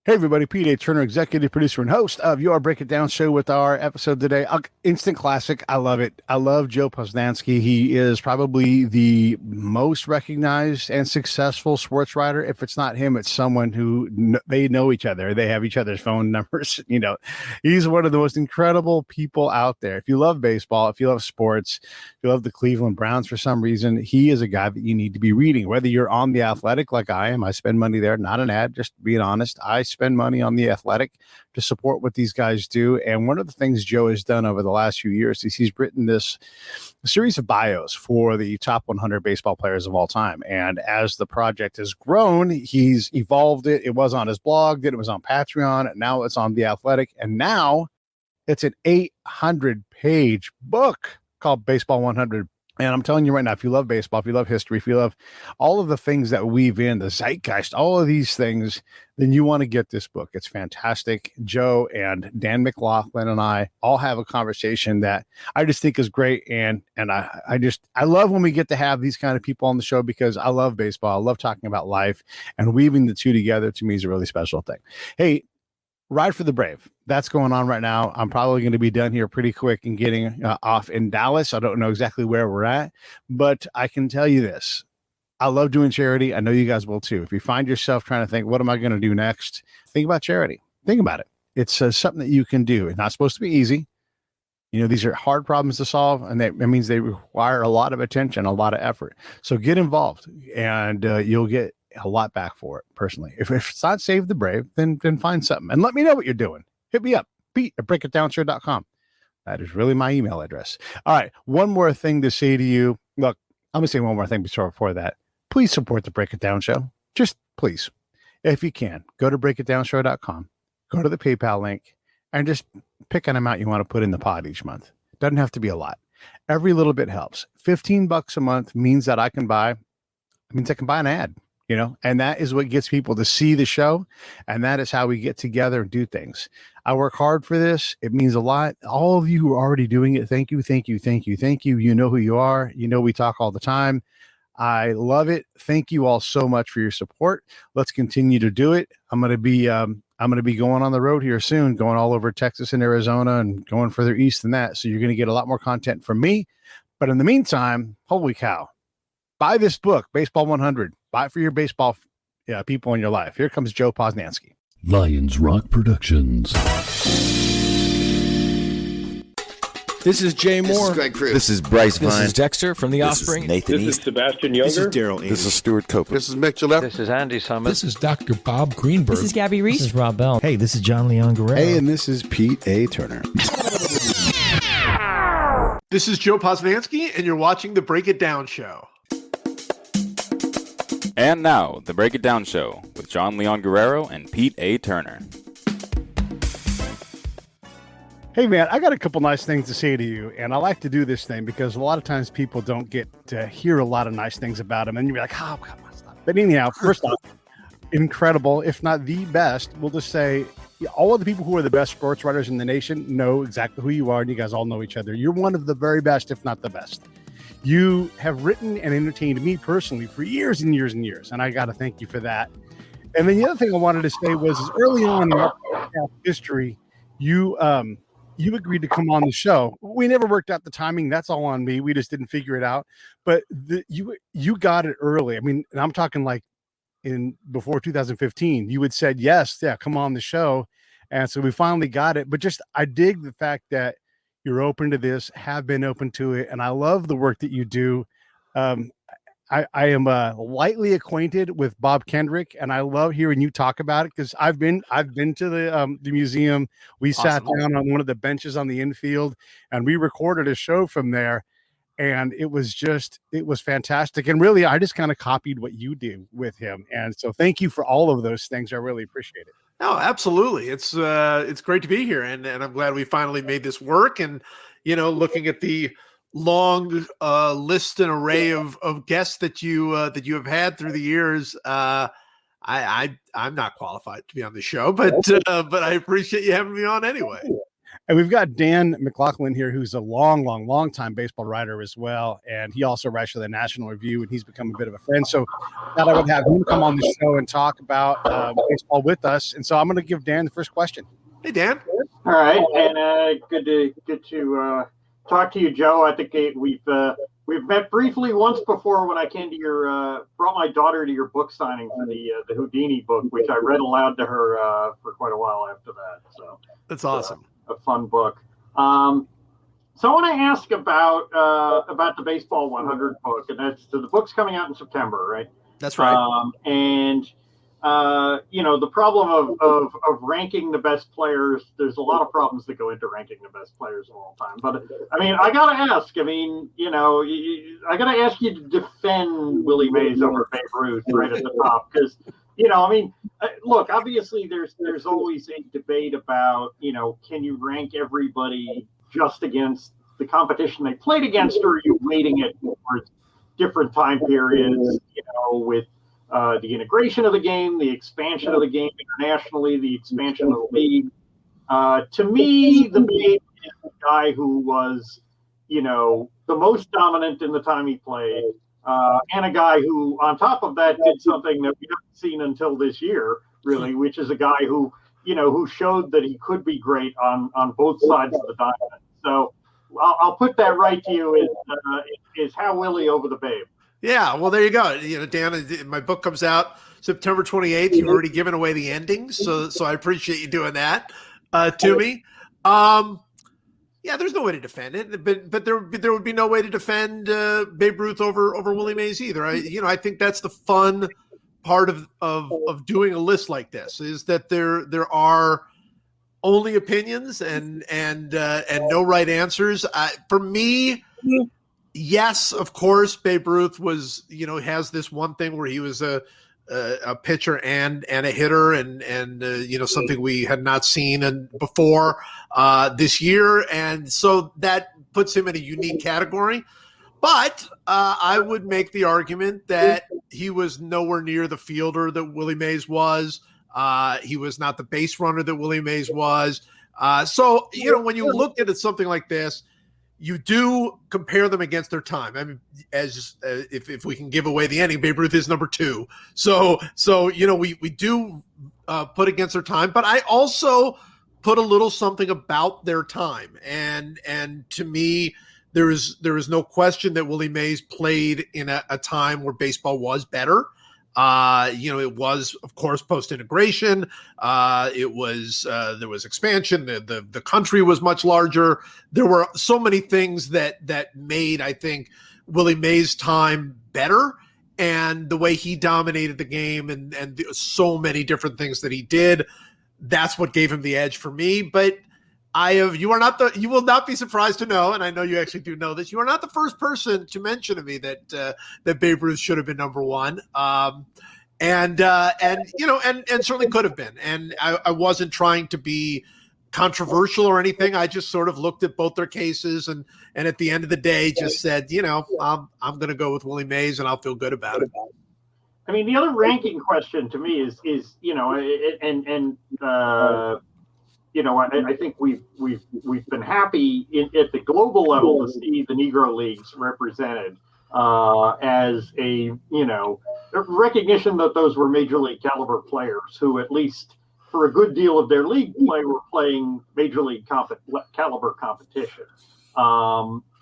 Hey, everybody. P.A. Turner, executive producer and host of Your Break It Down show with our episode today. Instant classic. I love it. I love Joe Posnanski. He is probably the most recognized and successful sports writer. If it's not him, it's someone who they know each other. They have each other's phone numbers. You know, he's one of the most incredible people out there. If you love baseball, if you love sports, if you love the Cleveland Browns for some reason, he is a guy that you need to be reading. Whether you're on The Athletic like I am, I spend money there, not an ad, just being honest. I spend money on The Athletic to support what these guys do. And one of the things Joe has done over the last few years is he's written this series of bios for the top 100 baseball players of all time. And as the project has grown, he's evolved it. It was on his blog, then it was on Patreon, and now it's on The Athletic. And now it's an 800-page book called Baseball 100. And I'm telling you right now, if you love baseball, if you love history, if you love all of the things that weave in, the zeitgeist, all of these things, then you want to get this book. It's fantastic. Joe and Dan McLaughlin and I all have a conversation that I just think is great. And I love when we get to have these kind of people on the show because I love baseball. I love talking about life, and weaving the two together to me is a really special thing. Hey, Ride for the Brave. That's going on right now. I'm probably going to be done here pretty quick and getting off in Dallas. I don't know exactly where we're at, but I can tell you this. I love doing charity. I know you guys will too. If you find yourself trying to think, what am I going to do next? Think about charity. Think about it. It's something that you can do. It's not supposed to be easy. You know, these are hard problems to solve, and that means they require a lot of attention, a lot of effort. So get involved, and you'll get a lot back for it. Personally, if it's not Save the Brave, then find something and let me know what you're doing. Hit me up, Pete@breakitdownshow.com. That is really my email address. All right, one more thing to say to you. Look, I'm gonna say one more thing before that. Please support the Break It Down show. Just please, if you can, go to breakitdownshow.com, go to the PayPal link, and just pick an amount you want to put in the pot each month. Doesn't have to be a lot. Every little bit helps. $15 a month means that I can buy an ad. You know, and that is what gets people to see the show. And that is how we get together and do things. I work hard for this. It means a lot. All of you who are already doing it, thank you, thank you, thank you, thank you. You know who you are. You know, we talk all the time. I love it. Thank you all so much for your support. Let's continue to do it. I'm going to be going on the road here soon, going all over Texas and Arizona and going further east than that. So you're going to get a lot more content from me. But in the meantime, holy cow, buy this book, Baseball 100. Buy it for your baseball people in your life. Here comes Joe Posnanski. Lions Rock Productions. This is Jay Moore. This is Greg Cruz. This is Bryce Vine. This is Dexter from The Offspring. This is Nathan This East. is Sebastian Younger. This is Daryl Amy. This is Stuart Copeland. This is Mick Gillette. This is Andy Summit. This is Dr. Bob Greenberg. This is Gabby Reese. This is Rob Bell. Hey, this is John Leon Guerrero. Hey, and this is Pete A. Turner. This is Joe Posnanski, and you're watching The Break It Down Show. And now, The Break It Down Show with John Leon Guerrero and Pete A. Turner. Hey, man, I got a couple nice things to say to you, and I like to do this thing because a lot of times people don't get to hear a lot of nice things about them, and you're like, oh, come on, stop. But anyhow, first off, incredible, if not the best. We'll just say all of the people who are the best sports writers in the nation know exactly who you are, and you guys all know each other. You're one of the very best, if not the best. You have written and entertained me personally for years and years and years, and I got to thank you for that. And then the other thing I wanted to say was early on in our history, you agreed to come on the show. We never worked out the timing. That's all on me. We just didn't figure it out. But you got it early. I mean, and I'm talking like before 2015. You had said yes, yeah, come on the show, and so we finally got it. But just I dig the fact that you're open to this, have been open to it, and I love the work that you do. I am lightly acquainted with Bob Kendrick, and I love hearing you talk about it because I've been to the museum. We sat down on one of the benches on the infield, and we recorded a show from there, and it was fantastic. And really, I just kind of copied what you do with him, and so thank you for all of those things. I really appreciate it. No, absolutely. It's great to be here, and I'm glad we finally made this work. And looking at the long list and array of guests that you have had through the years, I'm not qualified to be on the show, but I appreciate you having me on anyway. And we've got Dan McLaughlin here, who's a long time baseball writer as well. And he also writes for the National Review, and he's become a bit of a friend. So I thought I would have him come on the show and talk about baseball with us. And so I'm going to give Dan the first question. Hey, Dan. All right, and good to talk to you, Joe. I think we've met briefly once before when I came to your brought my daughter to your book signing for the Houdini book, which I read aloud to her for quite a while after that. So That's awesome. A fun book. So I want to ask about the Baseball 100 book, and the book's coming out in September, right? That's right. The problem of ranking the best players, there's a lot of problems that go into ranking the best players of all time. But I mean, I got to ask, I got to ask you to defend Willie Mays over Babe Ruth right at the top. Because, look, obviously there's always a debate about, can you rank everybody just against the competition they played against, or are you weighting it towards different time periods, with the integration of the game, the expansion of the game internationally, the expansion of the league. To me, the Babe is the guy who was, the most dominant in the time he played, and a guy who, on top of that, did something that we haven't seen until this year, really, which is a guy who, who showed that he could be great on both sides of the diamond. So I'll put that right to you is how Willie over the Babe. Yeah, well, there you go. Dan, my book comes out September 28th. You've already given away the endings, so I appreciate you doing that to me. Yeah, there's no way to defend it, but there would be no way to defend Babe Ruth over Willie Mays either. I think that's the fun part of doing a list like this, is that there are only opinions and no right answers. For me. Yes, of course, Babe Ruth was, has this one thing where he was a pitcher and a hitter, and something we had not seen before this year, and so that puts him in a unique category. But I would make the argument that he was nowhere near the fielder that Willie Mays was. He was not the base runner that Willie Mays was. So when you look at something like this, you do compare them against their time. I mean, if we can give away the ending, Babe Ruth is number 2. So we do put against their time, but I also put a little something about their time. And to me, there is no question that Willie Mays played in a time where baseball was better. It was, of course, post-integration. There was expansion. The country was much larger. There were so many things that made, I think, Willie Mays' time better, and the way he dominated the game and so many different things that he did. That's what gave him the edge for me. But you will not be surprised to know, and I know you actually do know this, you are not the first person to mention to me that Babe Ruth should have been number 1. And certainly could have been. And I wasn't trying to be controversial or anything. I just sort of looked at both their cases and at the end of the day just said, I'm going to go with Willie Mays and I'll feel good about it. I mean, the other ranking question to me is I think we've been happy at the global level to see the Negro Leagues represented as a recognition that those were major league caliber players who, at least for a good deal of their league play, were playing major league caliber competition.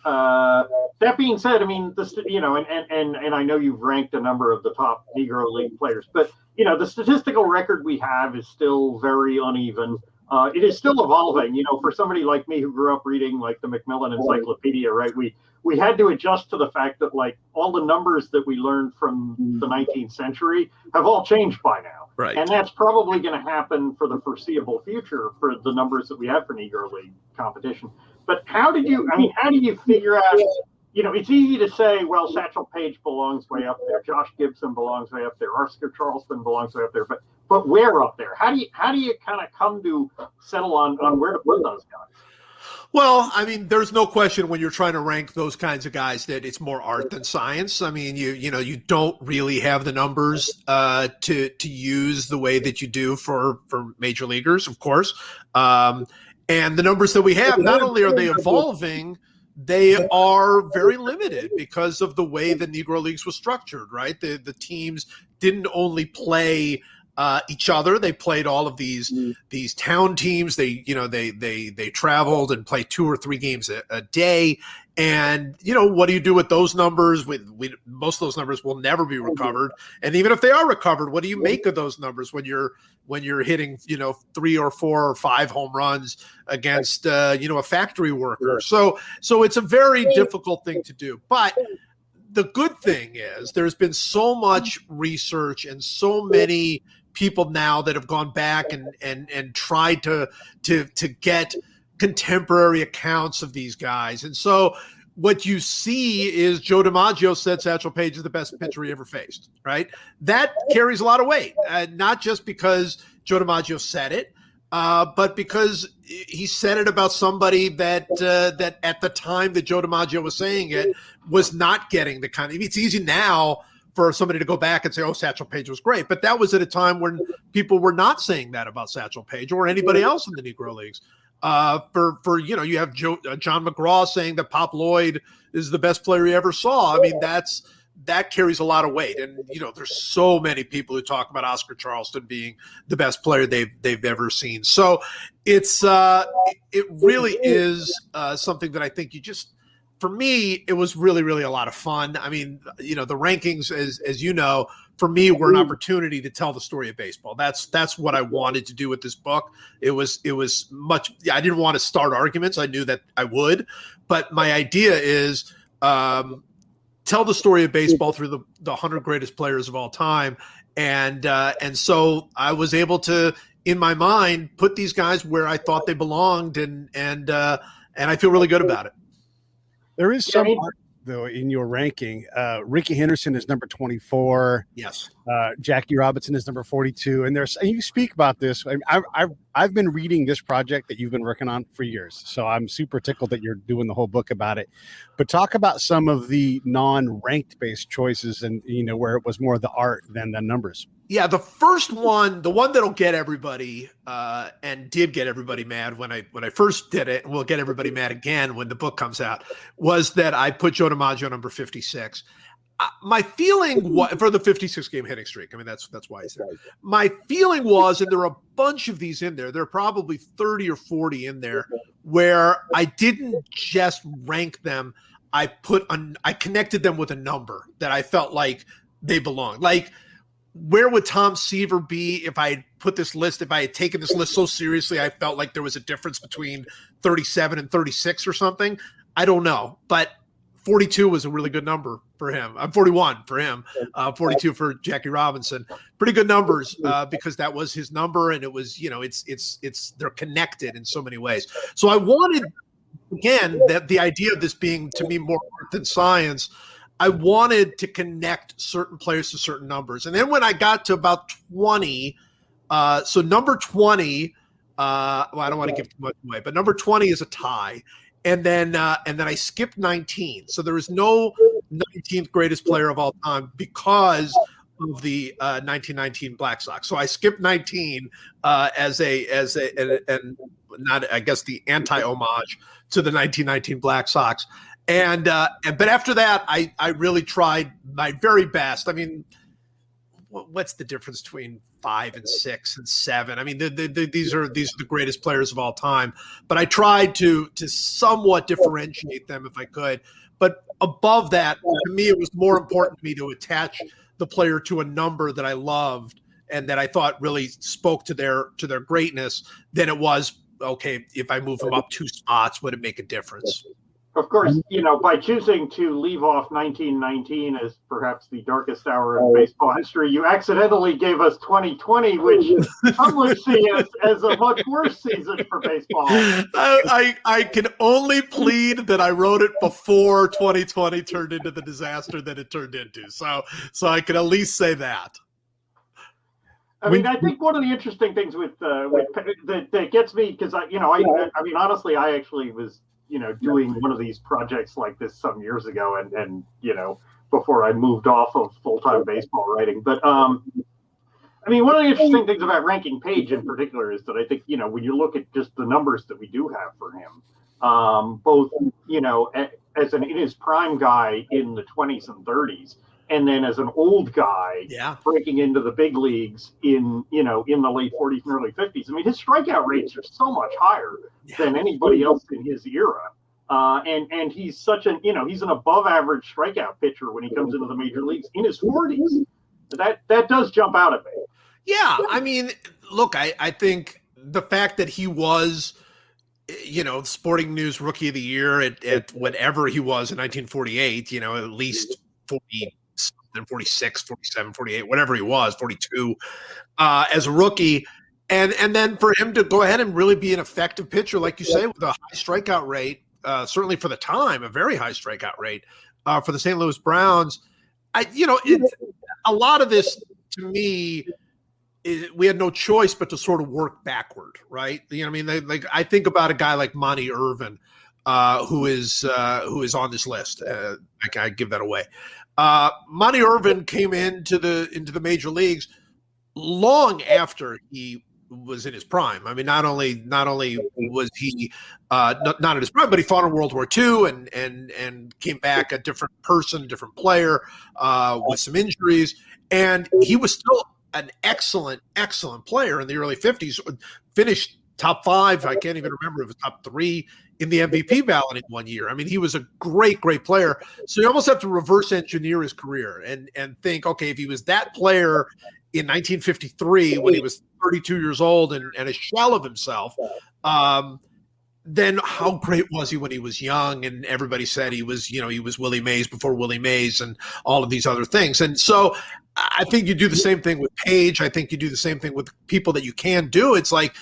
That being said, I mean, and I know you've ranked a number of the top Negro League players, but the statistical record we have is still very uneven. It is still evolving, for somebody like me who grew up reading like the Macmillan Encyclopedia, right? We had to adjust to the fact that like all the numbers that we learned from the 19th century have all changed by now. Right. And that's probably going to happen for the foreseeable future for the numbers that we have for Negro League competition. But how do you figure out, it's easy to say, well, Satchel Paige belongs way up there. Josh Gibson belongs way up there. Oscar Charleston belongs way up there. But where up there? How do you kind of come to settle on where to put those guys? Well, I mean, there's no question when you're trying to rank those kinds of guys that it's more art than science. I mean, you don't really have the numbers to use the way that you do for major leaguers, of course. And the numbers that we have, not only are they evolving, they are very limited because of the way the Negro Leagues was structured, right? The teams didn't only play each other; they played all of these town teams. They traveled and played 2 or 3 games a day. And what do you do with those numbers? Most of those numbers will never be recovered. And even if they are recovered, what do you make of those numbers when you're hitting 3 or 4 or 5 home runs against a factory worker? So it's a very difficult thing to do. But the good thing is there's been so much research and so many people now that have gone back and tried to get contemporary accounts of these guys. And so what you see is Joe DiMaggio said Satchel Paige is the best pitcher he ever faced, right? That carries a lot of weight, not just because Joe DiMaggio said it, but because he said it about somebody that at the time that Joe DiMaggio was saying it was not getting the kind of – it's easy now for somebody to go back and say, oh, Satchel Paige was great. But that was at a time when people were not saying that about Satchel Paige or anybody else in the Negro Leagues. You have John McGraw saying that Pop Lloyd is the best player he ever saw. I mean, that carries a lot of weight. And, there's so many people who talk about Oscar Charleston being the best player they've ever seen. So it really is something that I think for me, it was really, really a lot of fun. I mean, the rankings, as you know, for me, were an opportunity to tell the story of baseball. That's what I wanted to do with this book. It was much. I didn't want to start arguments. I knew that I would, but my idea is tell the story of baseball through the 100 greatest players of all time, and so I was able to, in my mind, put these guys where I thought they belonged, and I feel really good about it. There is some art, though, in your ranking. Ricky Henderson is number 24. Yes. Jackie Robinson is number 42. And you speak about this. I've been reading this project that you've been working on for years. So I'm super tickled that you're doing the whole book about it. But talk about some of the non-ranked based choices and, where it was more the art than the numbers. Yeah, the first one, the one that'll get everybody and did get everybody mad when I first did it, and will get everybody mad again when the book comes out, was that I put Joe DiMaggio number 56. My feeling was, for the 56 game hitting streak. I mean, that's why I said. My feeling was, and there are a bunch of these in there. There are probably 30 or 40 in there where I didn't just rank them. I connected them with a number that I felt like they belonged. Like, where would Tom Seaver be if I had put this list, if I had taken this list so seriously, I felt like there was a difference between 37 and 36 or something? I don't know. But 42 was a really good number for him. 41 for him, 42 for Jackie Robinson. Pretty good numbers because that was his number, and it was, they're connected in so many ways. So I wanted, again, that the idea of this being, to me, more art than science, I wanted to connect certain players to certain numbers. And then when I got to about 20, so number 20, I don't want to give too much away, but number 20 is a tie. And then I skipped 19. So there is no 19th greatest player of all time because of the 1919 Black Sox. So I skipped 19 as not, I guess, the anti-homage to the 1919 Black Sox. But after that, I really tried my very best. I mean, what's the difference between 5 and 6 and 7? I mean, these are the greatest players of all time. But I tried to somewhat differentiate them if I could. But above that, to me, it was more important to me to attach the player to a number that I loved and that I thought really spoke to their greatness than it was, okay, if I move them up 2 spots, would it make a difference? Of course, by choosing to leave off 1919 as perhaps the darkest hour in baseball history, you accidentally gave us 2020, which some would see as a much worse season for baseball. I can only plead that I wrote it before 2020 turned into the disaster that it turned into. So I can at least say that. I mean, I think one of the interesting things with that gets me, because I mean, honestly, I actually was doing one of these projects like this some years ago and before I moved off of full-time baseball writing. But I mean, one of the interesting things about ranking Page in particular is that I think, when you look at just the numbers that we do have for him, both, as in his prime guy in the 20s and 30s, and then as an old guy breaking into the big leagues in the late 40s and early 50s. I mean, his strikeout rates are so much higher than anybody else in his era. And he's such he's an above average strikeout pitcher when he comes into the major leagues in his 40s. That does jump out at me. Yeah, I mean, look, I think the fact that he was, Sporting News Rookie of the Year at whatever he was in 1948, at least 40, 46, 47, 48, whatever he was, 42, as a rookie. And then for him to go ahead and really be an effective pitcher, like you say, with a high strikeout rate, certainly for the time, a very high strikeout rate for the St. Louis Browns. A lot of this, to me, we had no choice but to sort of work backward, right? I think about a guy like Monty Irvin, who is on this list. I give that away. Monty Irvin came into the major leagues long after he was in his prime. I mean, not only was he not in his prime, but he fought in World War II and came back a different person, a different player with some injuries, and he was still an excellent player in the early 50s. Finished top 5. I can't even remember if it was top 3 in the MVP ballot in one year. I mean, he was a great player. So you almost have to reverse engineer his career and think, okay, if he was that player in 1953 when he was 32 years old and a shell of himself, then how great was he when he was young? And everybody said he was Willie Mays before Willie Mays and all of these other things. And so I think you do the same thing with Page. I think you do the same thing with people that you can do. It's like,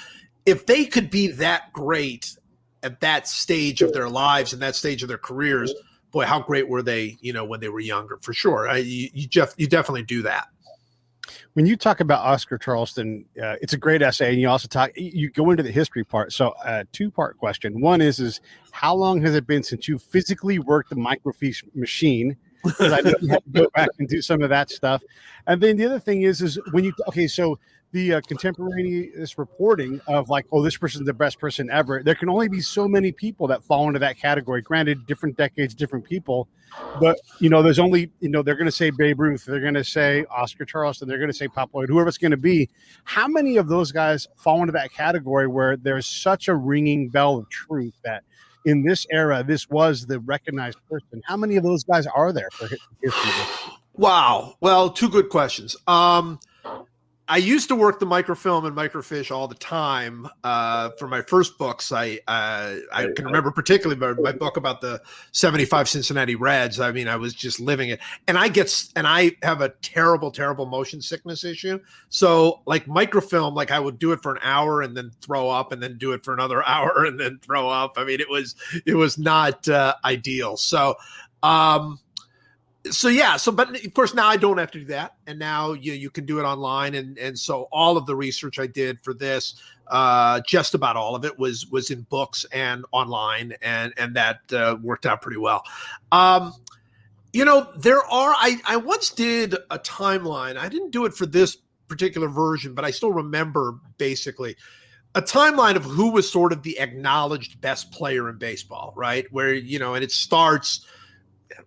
if they could be that great at that stage of their lives and that stage of their careers, boy, how great were they, when they were younger, for sure. You definitely do that. When you talk about Oscar Charleston, it's a great essay, and you go into the history part. So, 2-part question. One is how long has it been since you physically worked the microfiche machine? Because I know you have to go back and do some of that stuff. And then the other thing is when so the contemporaneous reporting of like, oh, this person's the best person ever. There can only be so many people that fall into that category. Granted, different decades, different people, but there's only they're going to say Babe Ruth, they're going to say Oscar Charleston, they're going to say Pop Lloyd, whoever it's going to be. How many of those guys fall into that category where there's such a ringing bell of truth that in this era, this was the recognized person? How many of those guys are there for history? Wow. Well, 2 good questions. I used to work the microfilm and microfiche all the time for my first books. I can remember particularly my book about the 75 Cincinnati Reds. I mean, I was just living it. And I have a terrible motion sickness issue. So like microfilm, like I would do it for an hour and then throw up and then do it for another hour and then throw up. I mean, it was not ideal. So, but of course now I don't have to do that. And now you can do it online. And so all of the research I did for this, just about all of it was in books and online. And that worked out pretty well. I once did a timeline. I didn't do it for this particular version, but I still remember basically a timeline of who was sort of the acknowledged best player in baseball, right? Where, and it starts,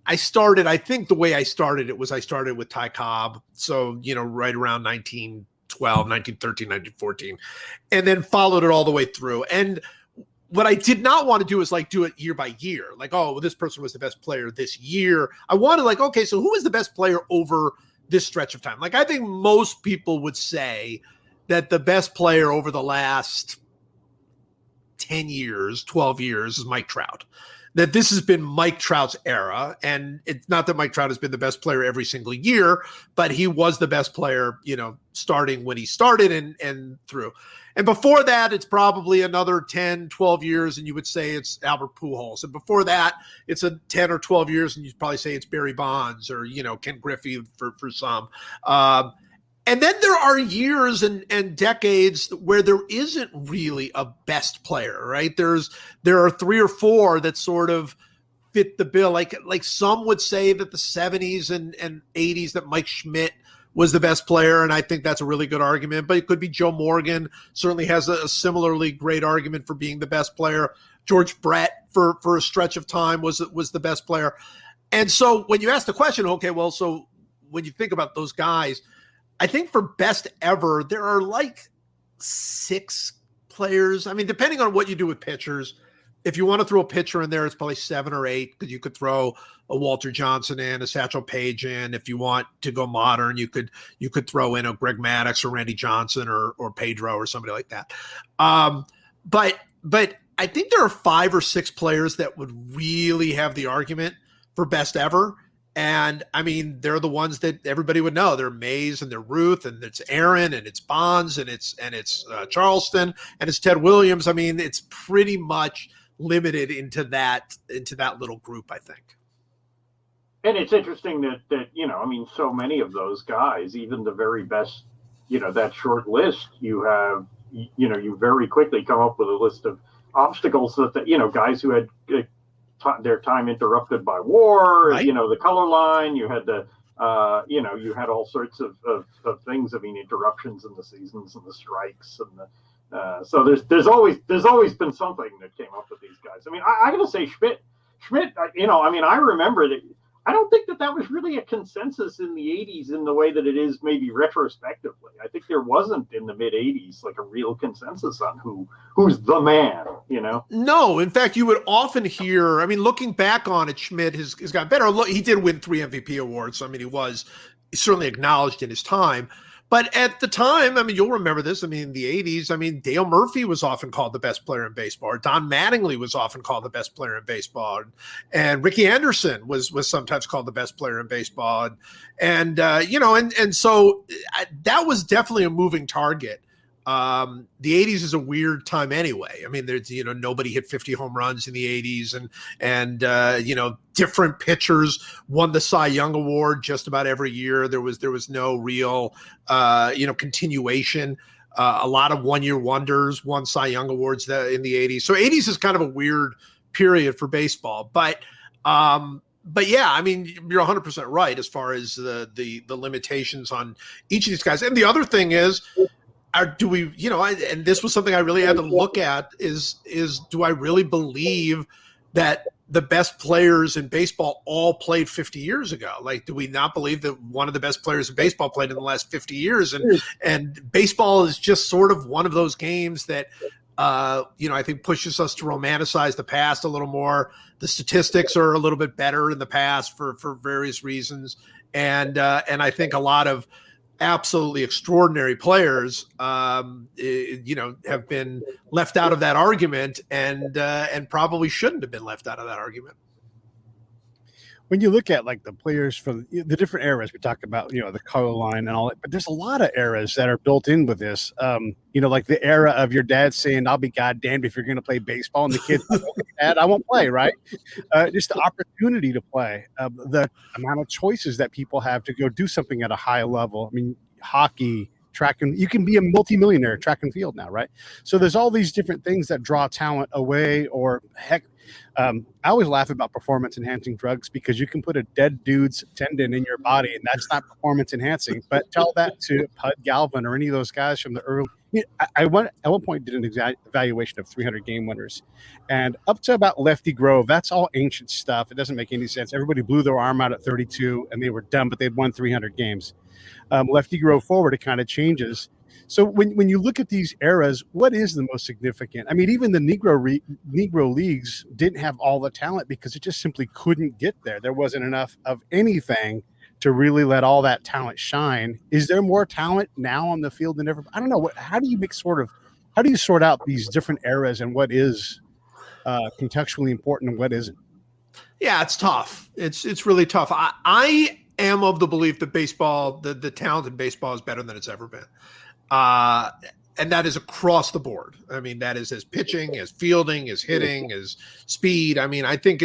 I think the way I started it was I started with Ty Cobb. So, right around 1912, 1913, 1914, and then followed it all the way through. And what I did not want to do is like do it year by year. Like, oh, well, this person was the best player this year. I wanted like, okay, so who is the best player over this stretch of time? Like, I think most people would say that the best player over the last 10 years, 12 years is Mike Trout. That this has been Mike Trout's era. And it's not that Mike Trout has been the best player every single year, but he was the best player, starting when he started and through. And before that, it's probably another 10, 12 years, and you would say it's Albert Pujols. And before that, it's a 10 or 12 years, and you'd probably say it's Barry Bonds or, Ken Griffey for some. And then there are years and decades where there isn't really a best player, right? There are 3 or 4 that sort of fit the bill. Like some would say that the 70s and 80s that Mike Schmidt was the best player, and I think that's a really good argument. But it could be Joe Morgan, certainly has a similarly great argument for being the best player. George Brett, for a stretch of time, was the best player. And so when you ask the question, okay, well, so when you think about those guys, I think for best ever, there are like 6 players. I mean, depending on what you do with pitchers, if you want to throw a pitcher in there, it's probably 7 or 8, because you could throw a Walter Johnson in, a Satchel Paige in. If you want to go modern, you could throw in a Greg Maddux or Randy Johnson or Pedro or somebody like that. But I think there are 5 or 6 players that would really have the argument for best ever. And I mean, they're the ones that everybody would know. They're Mays and they're Ruth and it's Aaron and it's Bonds and it's Charleston and it's Ted Williams. I mean, it's pretty much limited into that little group, I think. And it's interesting that I mean, so many of those guys, even the very best, that short list, you very quickly come up with a list of obstacles that guys who had their time interrupted by war, right. The color line, you had you had all sorts of things. I mean, interruptions in the seasons and the strikes and so there's always been something that came up with these guys. I mean, I gotta say Schmidt, I remember that. I don't think that was really a consensus in the 80s in the way that it is maybe retrospectively. I think there wasn't in the mid 80s like a real consensus on who's the man, No, in fact, you would often hear, I mean, looking back on it, Schmidt has gotten better. He did win 3 MVP awards. So, I mean, he was certainly acknowledged in his time. But at the time, I mean, you'll remember this. I mean, in the 80s, I mean, Dale Murphy was often called the best player in baseball. Or Don Mattingly was often called the best player in baseball. And Ricky Anderson was sometimes called the best player in baseball. And so that was definitely a moving target. The 80s is a weird time anyway. I mean, there's, nobody hit 50 home runs in the 80s and different pitchers won the Cy Young Award just about every year. There was no real, continuation. A lot of one-year wonders won Cy Young Awards in the 80s. So 80s is kind of a weird period for baseball, but yeah, I mean, you're 100% right as far as the limitations on each of these guys. And the other thing is, do we, and this was something I really had to look at is do I really believe that the best players in baseball all played 50 years ago? Like, do we not believe that one of the best players in baseball played in the last 50 years? And baseball is just sort of one of those games that, I think pushes us to romanticize the past a little more. The statistics are a little bit better in the past for various reasons. And I think a lot of absolutely extraordinary players, have been left out of that argument and probably shouldn't have been left out of that argument. When you look at like the players from the different eras, we talk about, the color line and all that, but there's a lot of eras that are built in with this. Like the era of your dad saying, I'll be goddamned if you're going to play baseball. And the kid, Dad, I won't play, right? Just the opportunity to play, the amount of choices that people have to go do something at a high level. I mean, hockey, track, and you can be a multimillionaire track and field now, right? So there's all these different things that draw talent away, or heck, I always laugh about performance enhancing drugs because you can put a dead dude's tendon in your body and that's not performance enhancing. But tell that to Pud Galvin or any of those guys from the early. I at one point did an evaluation of 300 game winners, and up to about Lefty Grove, that's all ancient stuff. It doesn't make any sense. Everybody blew their arm out at 32 and they were done, but they'd won 300 games. Lefty Grove forward, it kind of changes. So when you look at these eras, what is the most significant? I mean, even the Negro leagues didn't have all the talent because it just simply couldn't get there. There wasn't enough of anything to really let all that talent shine. Is there more talent now on the field than ever? I don't know. How do you sort out these different eras and what is contextually important and what isn't? Yeah, it's tough. It's really tough. I am of the belief that baseball, the talent in baseball is better than it's ever been. And that is across the board. I mean, that is as pitching, as fielding, as hitting, as speed. I mean, I think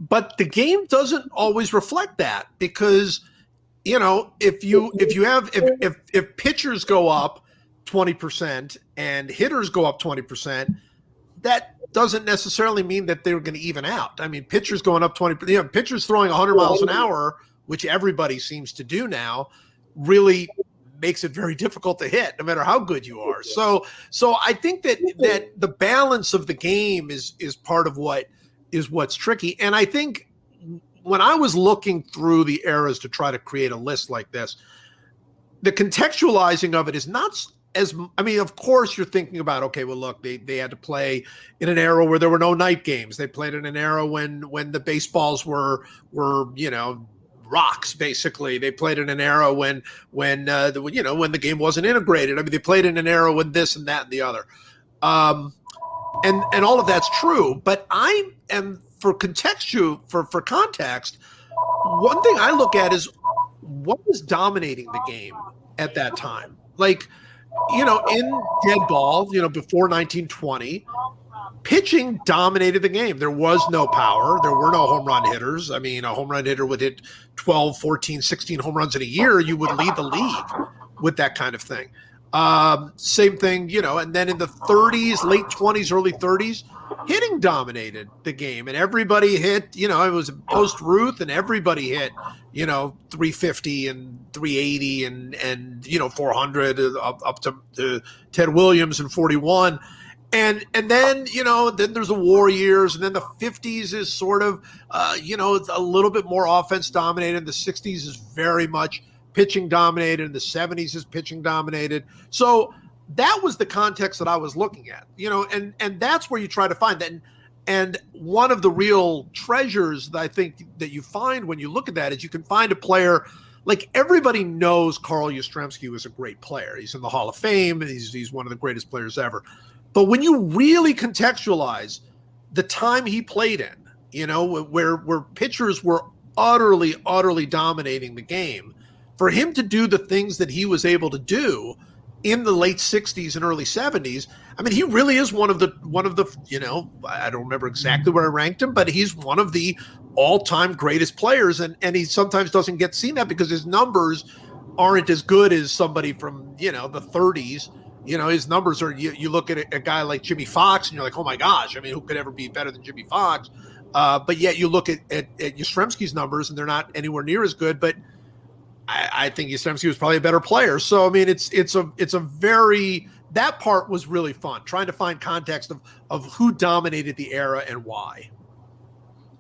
but the game doesn't always reflect that because, if pitchers go up 20% and hitters go up 20%, that doesn't necessarily mean that they're going to even out. I mean, pitchers going up 20%, pitchers throwing 100 miles an hour, which everybody seems to do now, really makes it very difficult to hit, no matter how good you are. So I think that the balance of the game is part of what's tricky. And I think when I was looking through the eras to try to create a list like this, the contextualizing of it is not as, I mean, of course you're thinking about, okay, well, look, they had to play in an era where there were no night games. They played in an era when the baseballs were, rocks, basically. They played in an era when the game wasn't integrated. I mean, they played in an era when this and that and the other. And all of that's true, but I am for context, one thing I look at is what was dominating the game at that time. Like, in dead ball, before 1920, pitching dominated the game. There was no power. There were no home run hitters. I mean, a home run hitter would hit 12, 14, 16 home runs in a year. You would lead the league with that kind of thing. Same thing, and then in the 30s, late 20s, early 30s, hitting dominated the game, and everybody hit, it was post Ruth, and everybody hit, 350 and 380 and 400 up to Ted Williams in 41. And then, then there's the war years, and then the 50s is sort of, it's a little bit more offense dominated. The 60s is very much pitching dominated, and the 70s is pitching dominated. So that was the context that I was looking at, and that's where you try to find that. And one of the real treasures that I think that you find when you look at that is you can find a player, like everybody knows Carl Ustremski was a great player. He's in the Hall of Fame. He's one of the greatest players ever. But when you really contextualize the time he played in, where pitchers were utterly, utterly dominating the game, for him to do the things that he was able to do in the late 60s and early 70s, I mean, he really is one of the, I don't remember exactly where I ranked him, but he's one of the all-time greatest players. And he sometimes doesn't get seen that because his numbers aren't as good as somebody from, the 30s. His numbers are, you look at a guy like Jimmy Fox and you're like, oh my gosh, I mean, who could ever be better than Jimmy Fox? But yet you look at Ustremski's numbers and they're not anywhere near as good, but I think Ustremski was probably a better player. So, I mean, it's a very, that part was really fun, trying to find context of who dominated the era and why.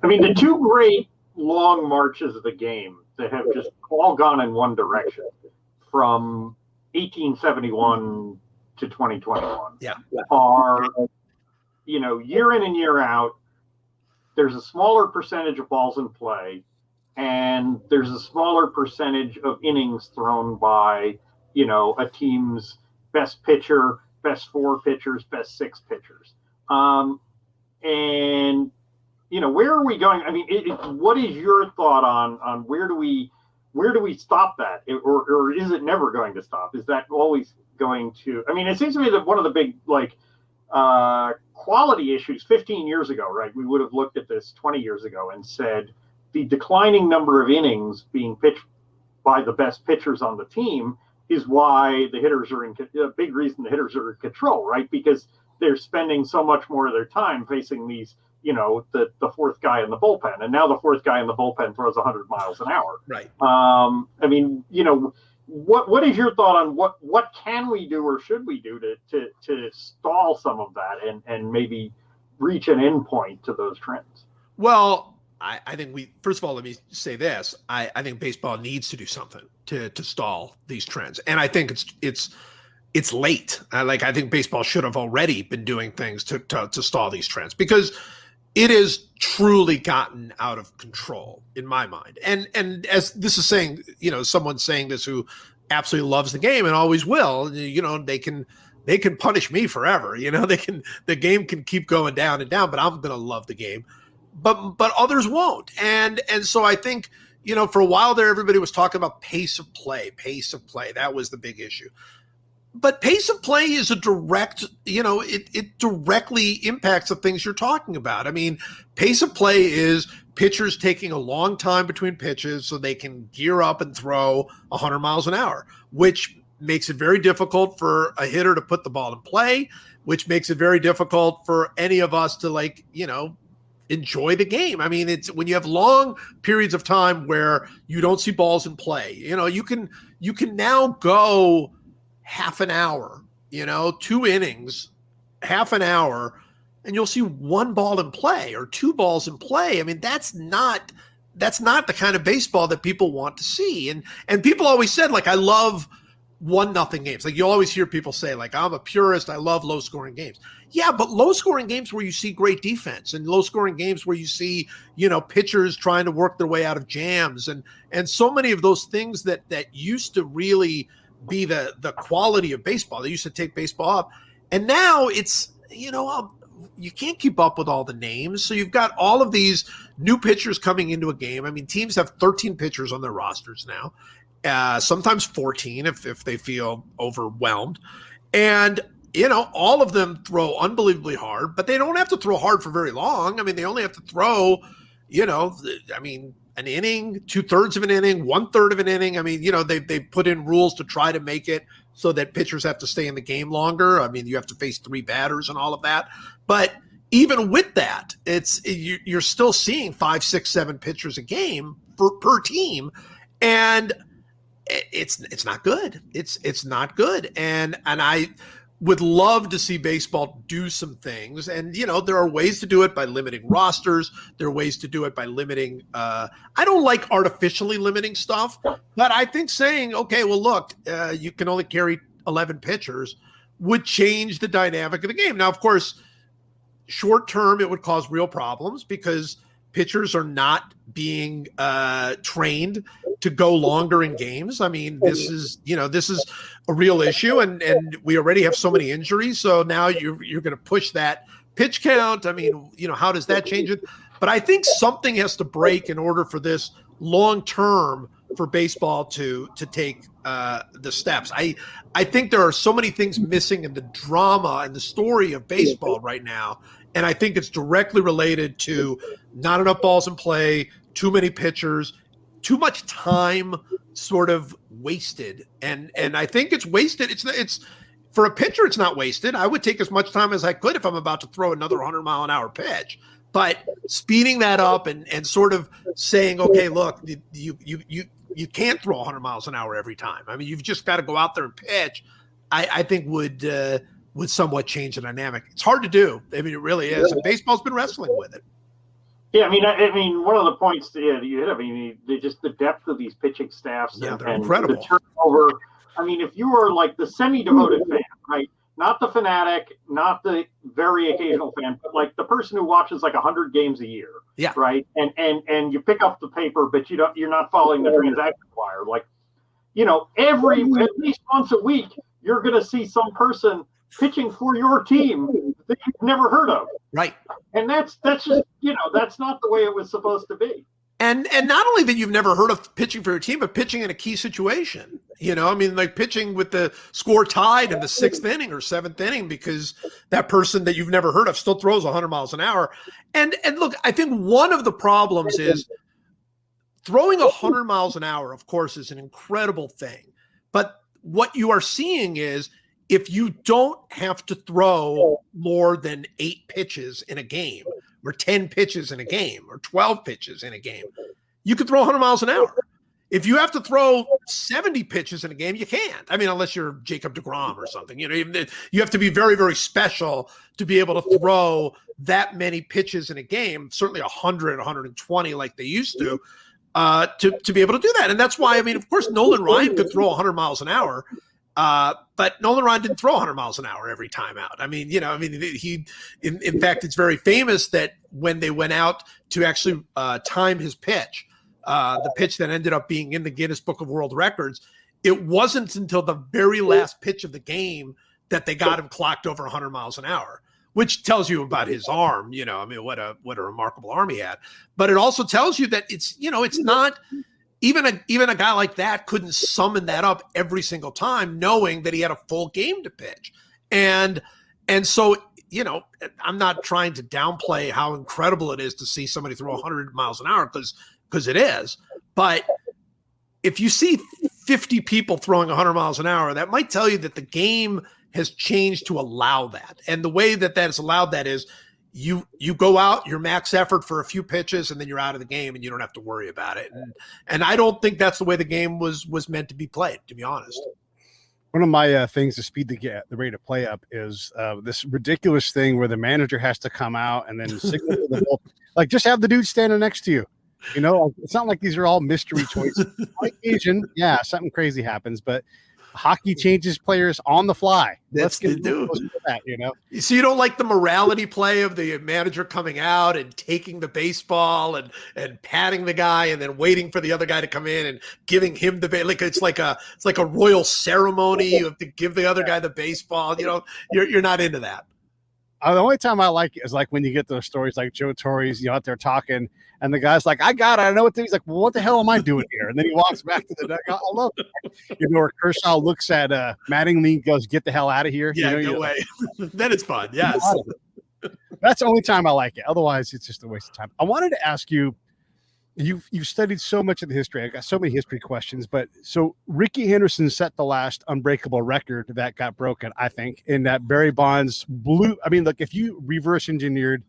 I mean, the two great long marches of the game that have just all gone in one direction from 1871 to 2021 are, year in and year out, there's a smaller percentage of balls in play, and there's a smaller percentage of innings thrown by, a team's best pitcher, best four pitchers, best six pitchers. And, where are we going? I mean, what is your thought on where do we stop that? Or is it never going to stop? Is that always going to, I mean, it seems to me that one of the big, quality issues 15 years ago, right? We would have looked at this 20 years ago and said, the declining number of innings being pitched by the best pitchers on the team is why the hitters are a big reason the hitters are in control, right? Because they're spending so much more of their time facing these, the fourth guy in the bullpen. And now the fourth guy in the bullpen throws 100 miles an hour. Right. I mean, what is your thought on what can we do or should we do to stall some of that and maybe reach an end point to those trends? Well, I think first of all, let me say this. I think baseball needs to do something to stall these trends. And I think it's late. I think baseball should have already been doing things to stall these trends because it has truly gotten out of control in my mind. And as this is saying, someone saying this who absolutely loves the game and always will, they can punish me forever. The game can keep going down and down, but I'm going to love the game. But others won't. And so I think, for a while there, everybody was talking about pace of play. That was the big issue. But pace of play is a direct, it directly impacts the things you're talking about. I mean, pace of play is pitchers taking a long time between pitches so they can gear up and throw 100 miles an hour, which makes it very difficult for a hitter to put the ball in play, which makes it very difficult for any of us to enjoy the game. I mean, it's when you have long periods of time where you don't see balls in play, you can now go half an hour, 2 innings, half an hour, and you'll see 1 ball in play or 2 balls in play. I mean, that's not the kind of baseball that people want to see. And people always said, like, I love 1-0 games. Like, you always hear people say, like, I'm a purist, I love low scoring games. Yeah, but low scoring games where you see great defense, and low scoring games where you see, pitchers trying to work their way out of jams, and so many of those things that used to really be the quality of baseball. They used to take baseball up. And now it's, you can't keep up with all the names. So you've got all of these new pitchers coming into a game. I mean, teams have 13 pitchers on their rosters now, sometimes 14 if they feel overwhelmed. And, all of them throw unbelievably hard, but they don't have to throw hard for very long. I mean, they only have to throw, an inning, 2/3 of an inning, 1/3 of an inning. I mean, they put in rules to try to make it so that pitchers have to stay in the game longer. I mean, you have to face 3 batters and all of that. But even with that, you're still seeing 5, 6, 7 pitchers a game per team, and it's not good. It's not good. And I would love to see baseball do some things. And, there are ways to do it by limiting rosters. There are ways to do it by limiting. I don't like artificially limiting stuff, but I think saying, okay, well, look, you can only carry 11 pitchers would change the dynamic of the game. Now, of course, short term, it would cause real problems because pitchers are not being trained to go longer in games. I mean, this is a real issue, and we already have so many injuries. So now you're going to push that pitch count. I mean, how does that change it? But I think something has to break in order for this long term for baseball to take the steps. I think there are so many things missing in the drama and the story of baseball right now. And I think it's directly related to not enough balls in play, too many pitchers, too much time sort of wasted. And I think it's wasted. It's for a pitcher, it's not wasted. I would take as much time as I could if I'm about to throw another 100-mile-an-hour pitch. But speeding that up and sort of saying, okay, look, you can't throw 100 miles an hour every time. I mean, you've just got to go out there and pitch. I think would somewhat change the dynamic. It's hard to do. I mean, it really is. And baseball's been wrestling with it. Yeah, I mean, one of the points that you hit. I mean, just the depth of these pitching staffs. Yeah, and incredible. The turnover. I mean, if you were like the semi-devoted fan, right? Not the fanatic, not the very occasional fan, but like the person who watches like 100 games a year. Yeah. Right. And you pick up the paper, but you're not following the transaction wire. Like, at least once a week, you're going to see some person pitching for your team that you've never heard of. Right. And that's just, that's not the way it was supposed to be. And not only that you've never heard of pitching for your team, but pitching in a key situation. I mean, like pitching with the score tied in the 6th inning or 7th inning because that person that you've never heard of still throws 100 miles an hour. And look, I think one of the problems is throwing 100 miles an hour, of course, is an incredible thing. But what you are seeing is if you don't have to throw more than 8 pitches in a game, or 10 pitches in a game, or 12 pitches in a game, you could throw 100 miles an hour. If you have to throw 70 pitches in a game, you can't. I mean, unless you're Jacob deGrom or something. You have to be very, very special to be able to throw that many pitches in a game, certainly 100, 120 like they used to be able to do that. And that's why, I mean, of course, Nolan Ryan could throw 100 miles an hour. But Nolan Ryan didn't throw 100 miles an hour every time out. I mean, he, in fact, it's very famous that when they went out to actually time his pitch, the pitch that ended up being in the Guinness Book of World Records, it wasn't until the very last pitch of the game that they got him clocked over 100 miles an hour, which tells you about his arm. I mean, what a remarkable arm he had. But it also tells you that it's not. Even a guy like that couldn't summon that up every single time, knowing that he had a full game to pitch. And so, I'm not trying to downplay how incredible it is to see somebody throw 100 miles an hour because it is. But if you see 50 people throwing 100 miles an hour, that might tell you that the game has changed to allow that. And the way that has allowed that is, you go out, your max effort for a few pitches, and then you're out of the game, and you don't have to worry about it. And I don't think that's the way the game was meant to be played, to be honest. One of my things to speed the rate of play up is this ridiculous thing where the manager has to come out and then signal to the ball, like just have the dude standing next to you. You know, it's not like these are all mystery choices. On occasion, yeah, something crazy happens, but hockey changes players on the fly. Let's get into that, you know. So you don't like the morality play of the manager coming out and taking the baseball and patting the guy and then waiting for the other guy to come in and giving him the like it's like a royal ceremony. You have to give the other guy the baseball. You know, you're not into that. The only time I like it is like when you get those stories like Joe Torre's, you know, out there talking, and the guy's like, I got it. I know what he's like. Well, what the hell am I doing here? And then he walks back to the dugout. I love it. You know, where Kershaw looks at Mattingly and goes, get the hell out of here. Yeah, you know, no way. Then it's fun. Yes. That's the only time I like it. Otherwise, it's just a waste of time. I wanted to ask you, you've studied so much of the history. I got so many history questions, but so Ricky Henderson set the last unbreakable record that got broken, I think, in that Barry Bonds blew. I mean, look, if you reverse engineered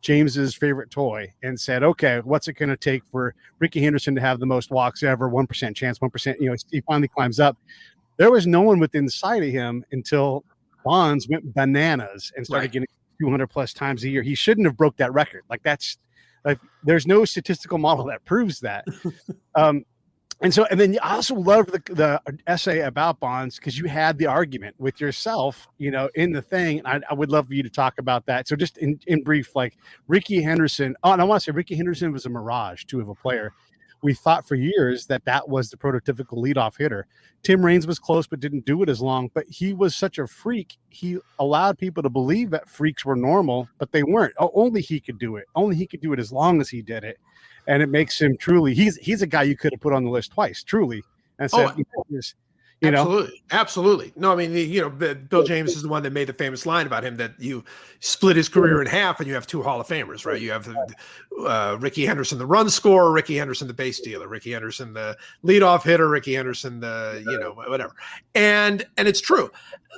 James's favorite toy and said, okay, what's it going to take for Ricky Henderson to have the most walks ever? 1% chance, 1%, you know, he finally climbs up. There was no one within sight of him until Bonds went bananas and started getting 200 plus times a year. He shouldn't have broke that record. Like like there's no statistical model that proves that. And then I also love the essay about Bonds because you had the argument with yourself, you know, in the thing. I would love for you to talk about that. So just in brief, like Ricky Henderson. Oh, and I want to say Ricky Henderson was a mirage too of a player. We thought for years that was the prototypical leadoff hitter. Tim Raines was close, but didn't do it as long. But he was such a freak. He allowed people to believe that freaks were normal, but they weren't. Only he could do it. Only he could do it as long as he did it. And it makes him truly, he's a guy you could have put on the list twice, truly. And said, Absolutely. No, I mean, you know, Bill James is the one that made the famous line about him that you split his career in half and you have two Hall of Famers, right? You have Ricky Henderson, the run scorer, Ricky Henderson, the base stealer, Ricky Henderson, the leadoff hitter, Ricky Henderson, the, you know, whatever. And it's true.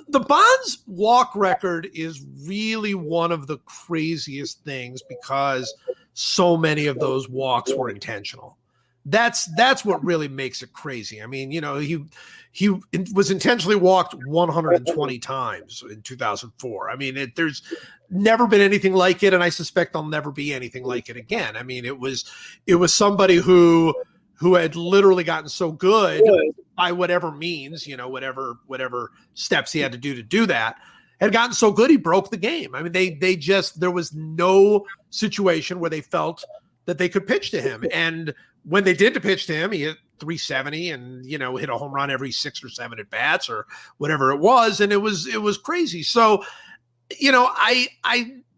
The Bonds walk record is really one of the craziest things because so many of those walks were intentional. That's what really makes it crazy. I mean, you know, he was intentionally walked 120 times in 2004. I mean, there's never been anything like it, and I suspect there'll never be anything like it again. I mean, it was somebody who had literally gotten so good by whatever means, you know, whatever steps he had to do that, had gotten so good he broke the game. I mean, they just, there was no situation where they felt that they could pitch to him. And when they did to pitch to him, he hit 370 and, you know, hit a home run every 6 or 7 at bats or whatever it was. And it was crazy. So, you know,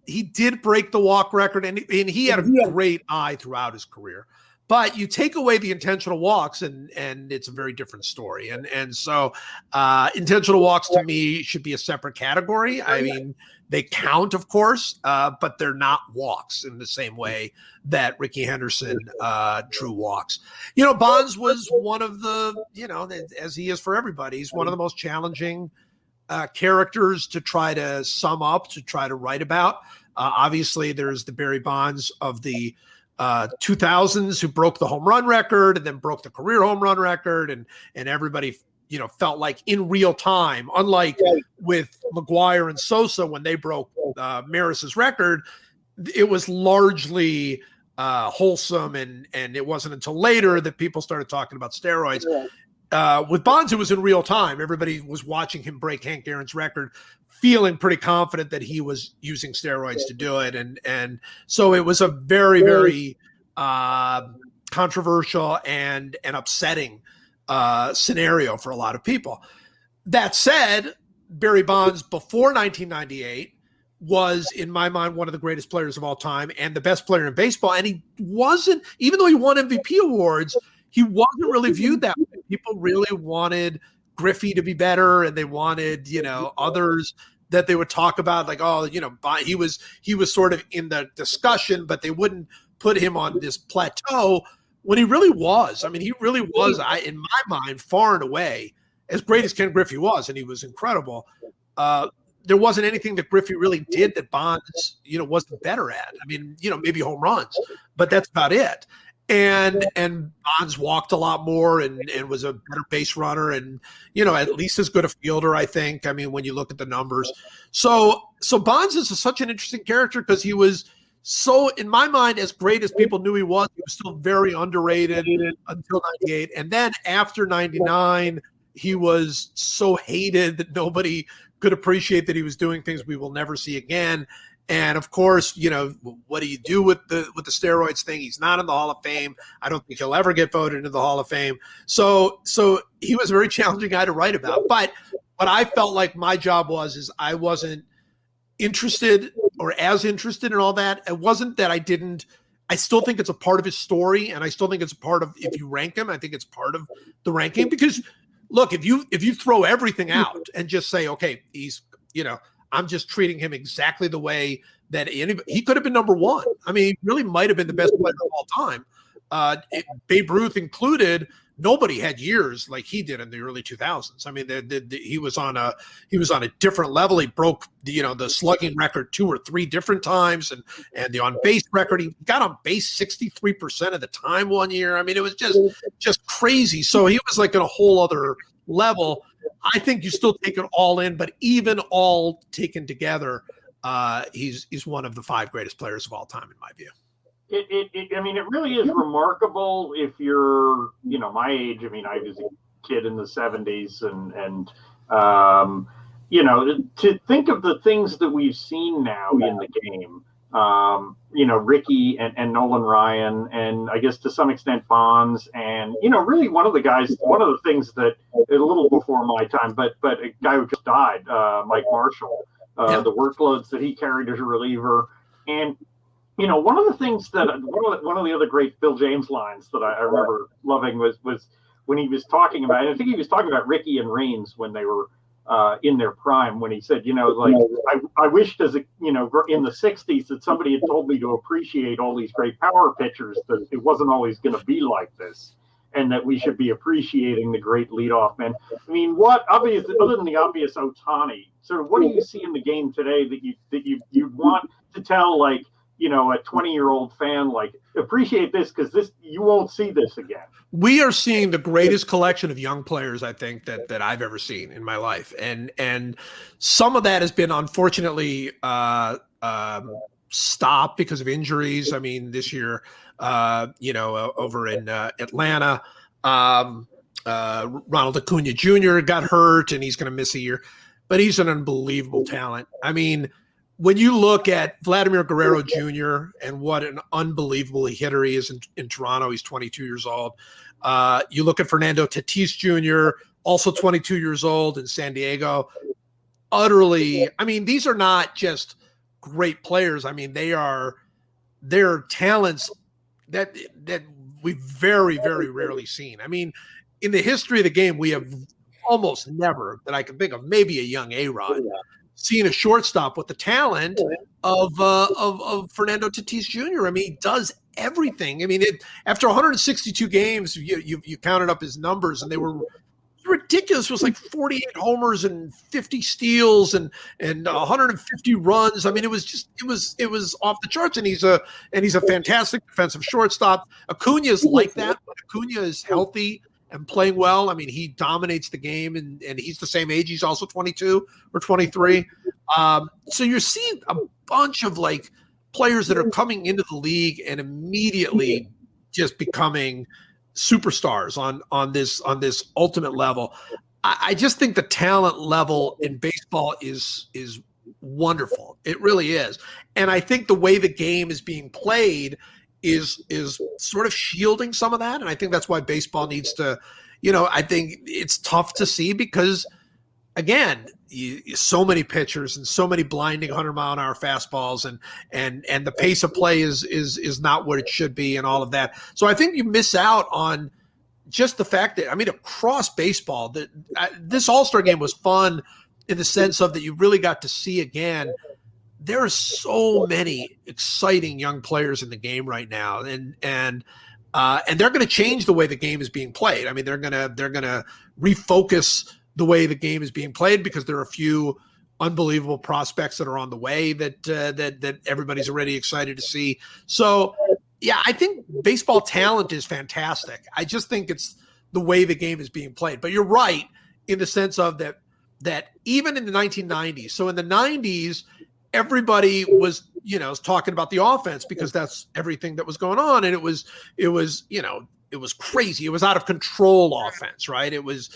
he did break the walk record and he had a great eye throughout his career, but you take away the intentional walks and it's a very different story. And so intentional walks to me should be a separate category. I mean, they count, of course, but they're not walks in the same way that Ricky Henderson drew walks. You know, Bonds was one of the, you know, as he is for everybody, he's one of the most challenging characters to try to sum up, to try to write about. Obviously, there's the Barry Bonds of the 2000s who broke the home run record and then broke the career home run record, and everybody, you know, felt like in real time, unlike with McGuire and Sosa when they broke Maris's record, it was largely wholesome, and it wasn't until later that people started talking about steroids. With Bonds, it was in real time. Everybody was watching him break Hank Aaron's record, feeling pretty confident that he was using steroids to do it. And so it was a very, very controversial and upsetting scenario for a lot of people. That said, Barry Bonds before 1998 was, in my mind, one of the greatest players of all time and the best player in baseball. And he wasn't, even though he won MVP awards, he wasn't really viewed that way. People really wanted Griffey to be better, and they wanted, you know, others that they would talk about, like, oh, you know, he was sort of in the discussion, but they wouldn't put him on this plateau when he really was. I mean, he really was, in my mind, far and away as great as Ken Griffey was, and he was incredible. there wasn't anything that Griffey really did that Bonds, wasn't better at. I mean, maybe home runs, but that's about it. And Bonds walked a lot more and was a better base runner and, at least as good a fielder, I think. I mean, when you look at the numbers. So Bonds is such an interesting character because he was so, in my mind, as great as people knew he was still very underrated until 98. And then after 99, he was so hated that nobody could appreciate that he was doing things we will never see again. And of course, what do you do with the steroids thing? He's not in the Hall of Fame. I don't think he'll ever get voted into the Hall of Fame. So he was a very challenging guy to write about. But what I felt like my job is I wasn't interested or as interested in all that. It wasn't that I still think it's a part of his story, and I still think it's a part of, if you rank him, I think it's part of the ranking. Because look, if you throw everything out and just say, okay, he's, I'm just treating him exactly the way that he could have been number one. I mean, he really might have been the best player of all time. Babe Ruth included, nobody had years like he did in the early 2000s. I mean, he was on a different level. He broke the slugging record 2 or 3 different times, and the on base record. He got on base 63% of the time one year. I mean, it was just crazy. So he was like in a whole other level. I think you still take it all in, but even all taken together, he's one of the 5 greatest players of all time, in my view. I mean, it really is remarkable if you're, my age. I mean, I was a kid in the 70s and to think of the things that we've seen now in the game, Ricky and Nolan Ryan, and I guess to some extent Bonds, and, really one of the things that a little before my time, but a guy who just died, Mike Marshall, the workloads that he carried as a reliever. And, one of the things that one of the other great Bill James lines that I remember loving was when he was talking about, and I think he was talking about Ricky and Raines when they were in their prime, when he said, I wished in the 60s that somebody had told me to appreciate all these great power pitchers, that it wasn't always going to be like this, and that we should be appreciating the great leadoff man. I mean, other than the obvious Ohtani, sort of what do you see in the game today that you want to tell, like, a 20-year-old fan, like, appreciate this because you won't see this again? We are seeing the greatest collection of young players, I think, that I've ever seen in my life. And some of that has been, unfortunately, stopped because of injuries. I mean, this year, over in Atlanta, Ronald Acuna Jr. got hurt, and he's going to miss a year. But he's an unbelievable talent. I mean, when you look at Vladimir Guerrero Jr. and what an unbelievable hitter he is in Toronto, he's 22 years old. You look at Fernando Tatis Jr., also 22 years old in San Diego. Utterly, I mean, these are not just great players. I mean, they're talents that we've very, very rarely seen. I mean, in the history of the game, we have almost never, that I can think of, maybe a young A-Rod, seen a shortstop with the talent of Fernando Tatis Jr. I mean, he does everything. I mean, after 162 games, you counted up his numbers, and they were ridiculous. It was like 48 homers and 50 steals and 150 runs. I mean, it was off the charts. And he's a fantastic defensive shortstop. Acuna is like that. When Acuna is healthy and playing well, I mean, he dominates the game, and he's the same age. He's also 22 or 23. So you're seeing a bunch of like players that are coming into the league and immediately just becoming superstars on this ultimate level. I just think the talent level in baseball is wonderful. It really is. And I think the way the game is being played is sort of shielding some of that. And I think that's why baseball needs to, I think it's tough to see because, again, so many pitchers and so many blinding 100-mile-an-hour fastballs and the pace of play is not what it should be and all of that. So I think you miss out on just the fact that, I mean, across baseball, this All-Star game was fun in the sense of that you really got to see again. There are so many exciting young players in the game right now, and they're going to change the way the game is being played. I mean, they're going to refocus the way the game is being played because there are a few unbelievable prospects that are on the way that everybody's already excited to see. So, yeah, I think baseball talent is fantastic. I just think it's the way the game is being played. But you're right in the sense of that even in the 1990s. So in the 90s, everybody was, talking about the offense because that's everything that was going on. And it was crazy. It was out of control offense, right? It was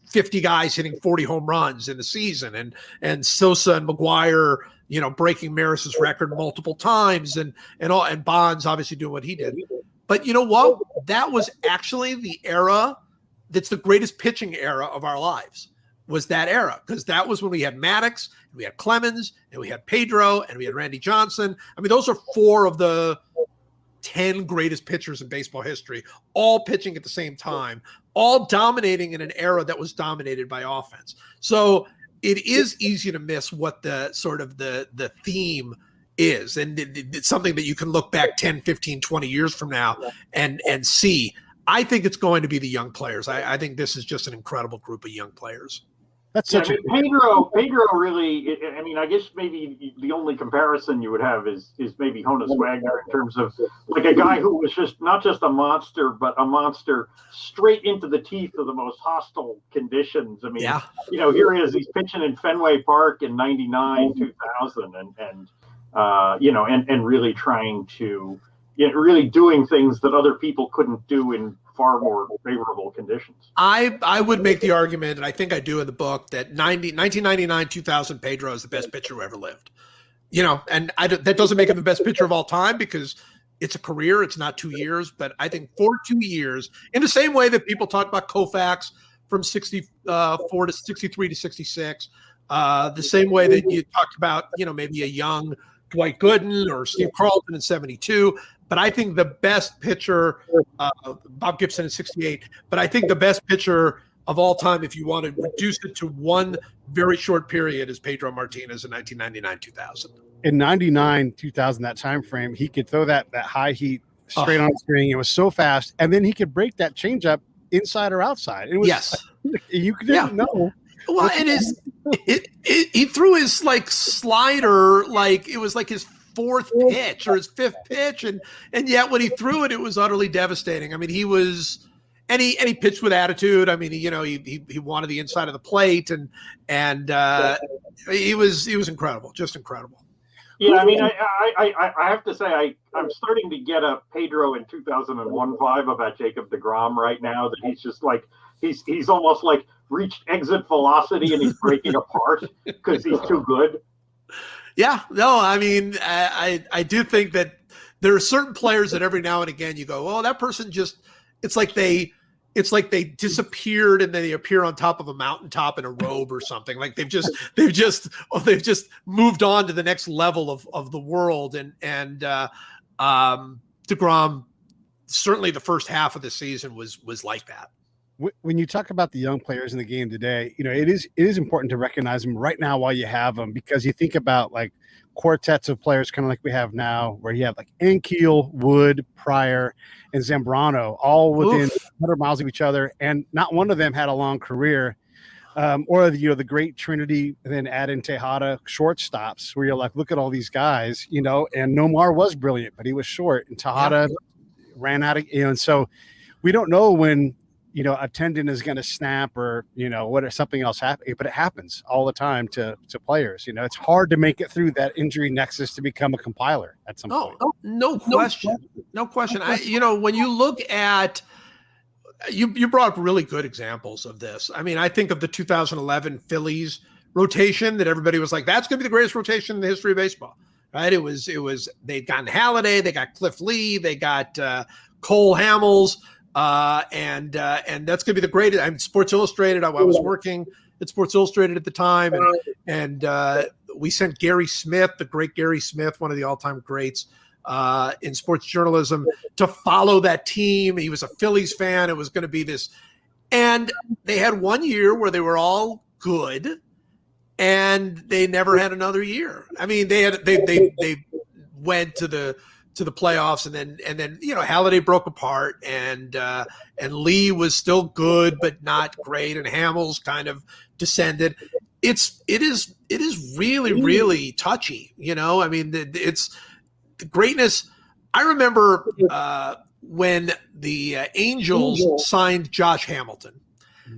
50 guys hitting 40 home runs in the season, and Sosa and McGuire, breaking Maris's record multiple times, and Bonds obviously doing what he did. But you know what? That was actually the era that's the greatest pitching era of our lives, was that era, because that was when we had Maddox, and we had Clemens, and we had Pedro, and we had Randy Johnson. I mean, those are 4 of the 10 greatest pitchers in baseball history, all pitching at the same time, all dominating in an era that was dominated by offense. So it is easy to miss what the sort of the theme is. And it's something that you can look back 10, 15, 20 years from now and see. I think it's going to be the young players. I think this is just an incredible group of young players. That's such Pedro really, I mean, I guess maybe the only comparison you would have is maybe Honus Wagner in terms of like a guy who was just not just a monster, but a monster straight into the teeth of the most hostile conditions. I mean, here he is, he's pitching in Fenway Park in 99, 2000 and really trying to, really doing things that other people couldn't do in far more favorable conditions. I would make the argument, and I think I do in the book, that 1999-2000 Pedro is the best pitcher who ever lived. And that doesn't make him the best pitcher of all time because it's a career, it's not 2 years. But I think for 2 years, in the same way that people talk about Koufax from 64 to 63 to 66, the same way that you talked about, maybe a young Dwight Gooden or Steve Carlton in 72. But I think the best pitcher, Bob Gibson in 68, but I think the best pitcher of all time, if you want to reduce it to one very short period, is Pedro Martinez in 1999-2000. In 99-2000, that time frame, he could throw that high heat straight on the string. It was so fast. And then he could break that changeup inside or outside. It was, you didn't know. Well, and he threw his slider like it was like his 4th pitch or his 5th pitch, and yet when he threw it, it was utterly devastating. I mean, he was, and he pitched with attitude. I mean, he wanted the inside of the plate, and he was incredible, just incredible. Yeah, I mean, I have to say I'm starting to get a Pedro in 2001 vibe about Jacob deGrom right now. That he's just like he's almost like reached exit velocity and he's breaking apart because he's too good. Yeah, no, I mean, I do think that there are certain players that every now and again you go, oh, that person just, it's like they disappeared and then they appear on top of a mountaintop in a robe or something. Like they've just moved on to the next level of the world. And deGrom, certainly the first half of the season was like that. When you talk about the young players in the game today, it is important to recognize them right now while you have them, because you think about like quartets of players kind of like we have now, where you have like Ankiel, Wood, Pryor, and Zambrano all within 100 miles of each other, and not one of them had a long career. Or the great Trinity, and then add in Tejada shortstops, where you're like, look at all these guys, and Nomar was brilliant, but he was short, and Tejada ran out of, and so we don't know when a tendon is going to snap or, what if something else happens, but it happens all the time to players. It's hard to make it through that injury nexus to become a compiler at some point. Oh, no question. No question. When you look at, you brought up really good examples of this. I mean, I think of the 2011 Phillies rotation that everybody was like, that's going to be the greatest rotation in the history of baseball, right? It was, they'd gotten Halladay, they got Cliff Lee, they got Cole Hamels, and that's going to be the greatest. I'm Sports Illustrated. I was working at Sports Illustrated at the time, and we sent Gary Smith, the great Gary Smith, one of the all-time greats in sports journalism, to follow that team. He was a Phillies fan. It was going to be this, and they had 1 year where they were all good, and they never had another year. I mean, they went to the playoffs, and then Halladay broke apart, and Lee was still good but not great, and Hamels kind of descended. it is really touchy. I mean, it's the greatness. I remember when the Angels signed Josh Hamilton.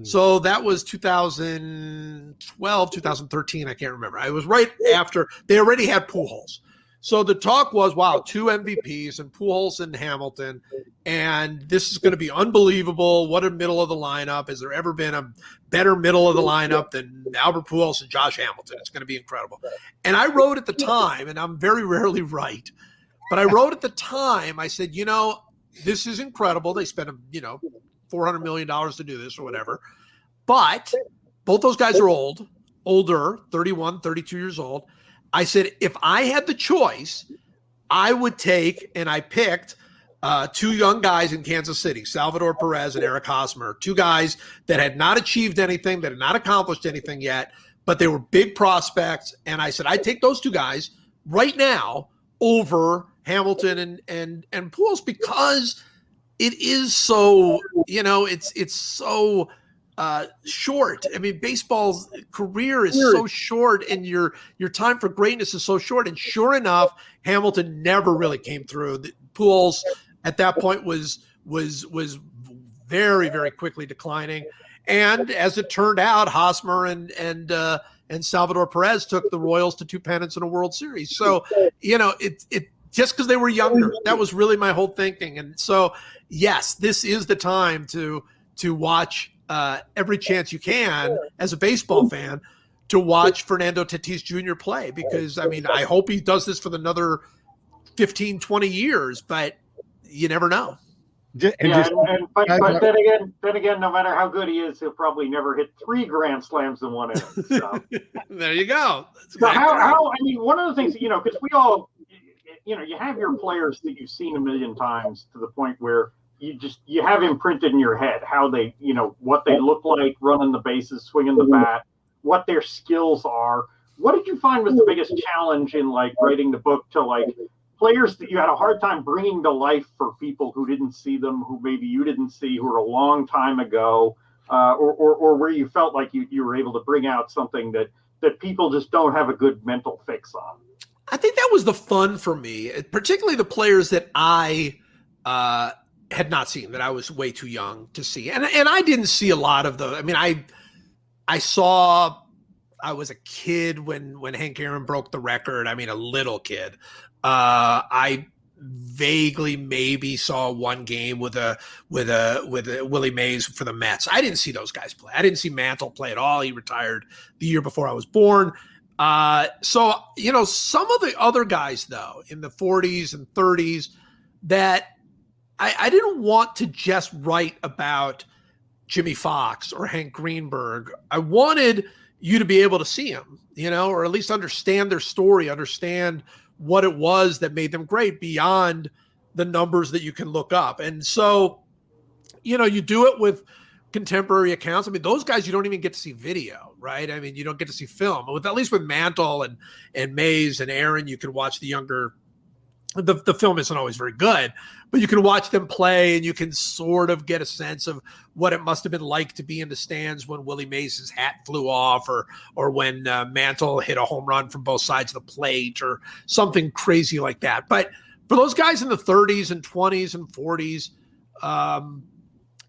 So that was 2012, 2013. I can't remember. I was right after they already had Pujols. So the talk was, wow, 2 MVPs and Pujols and Hamilton, and this is going to be unbelievable. What a middle of the lineup. Has there ever been a better middle of the lineup than Albert Pujols and Josh Hamilton? It's going to be incredible. And I wrote at the time, and I'm very rarely right, but I wrote at the time, I said, this is incredible. They spent, $400 million to do this or whatever. But both those guys are older, 31, 32 years old. I said, if I had the choice, I would take, and I picked 2 young guys in Kansas City, Salvador Perez and Eric Hosmer, 2 guys that had not achieved anything, that had not accomplished anything yet, but they were big prospects. And I said, I'd take those 2 guys right now over Hamilton and Pujols, because it is so, it's so short. I mean, baseball's career is so short, and your time for greatness is so short. And sure enough, Hamilton never really came through. The Pujols at that point was very, very quickly declining. And as it turned out, Hosmer and Salvador Perez took the Royals to 2 pennants and a World Series. So, it just because they were younger, that was really my whole thinking. And so, yes, this is the time to watch every chance you can as a baseball fan to watch Fernando Tatis Jr. play, because, I mean, I hope he does this for another 15, 20 years, but you never know. But then again, no matter how good he is, he'll probably never hit 3 grand slams in one inning. So. There you go. So I mean, one of the things, because we all, you have your players that you've seen a million times to the point where you have imprinted in your head how they, what they look like running the bases, swinging the bat, what their skills are. What did you find was the biggest challenge in writing the book to players that you had a hard time bringing to life for people who didn't see them, who maybe you didn't see, who were a long time ago, or where you felt like you were able to bring out something that people just don't have a good mental fix on? I think that was the fun for me, particularly the players that I had not seen, that I was way too young to see. And I didn't see a lot of those. I mean, I saw, I was a kid when Hank Aaron broke the record. I mean, a little kid. I vaguely maybe saw one game with a Willie Mays for the Mets. I didn't see those guys play. I didn't see Mantle play at all. He retired the year before I was born. So, some of the other guys, though, in the 40s and 30s, that I didn't want to just write about Jimmy Fox or Hank Greenberg. I wanted you to be able to see them, or at least understand their story, understand what it was that made them great beyond the numbers that you can look up. And so, you do it with contemporary accounts. I mean, those guys, you don't even get to see video, right? I mean, you don't get to see film. At least with Mantle and Mays and Aaron, you can watch the younger. The film isn't always very good, but you can watch them play and you can sort of get a sense of what it must have been like to be in the stands when Willie Mays' hat flew off, or when Mantle hit a home run from both sides of the plate, or something crazy like that. But for those guys in the 30s and 20s and 40s,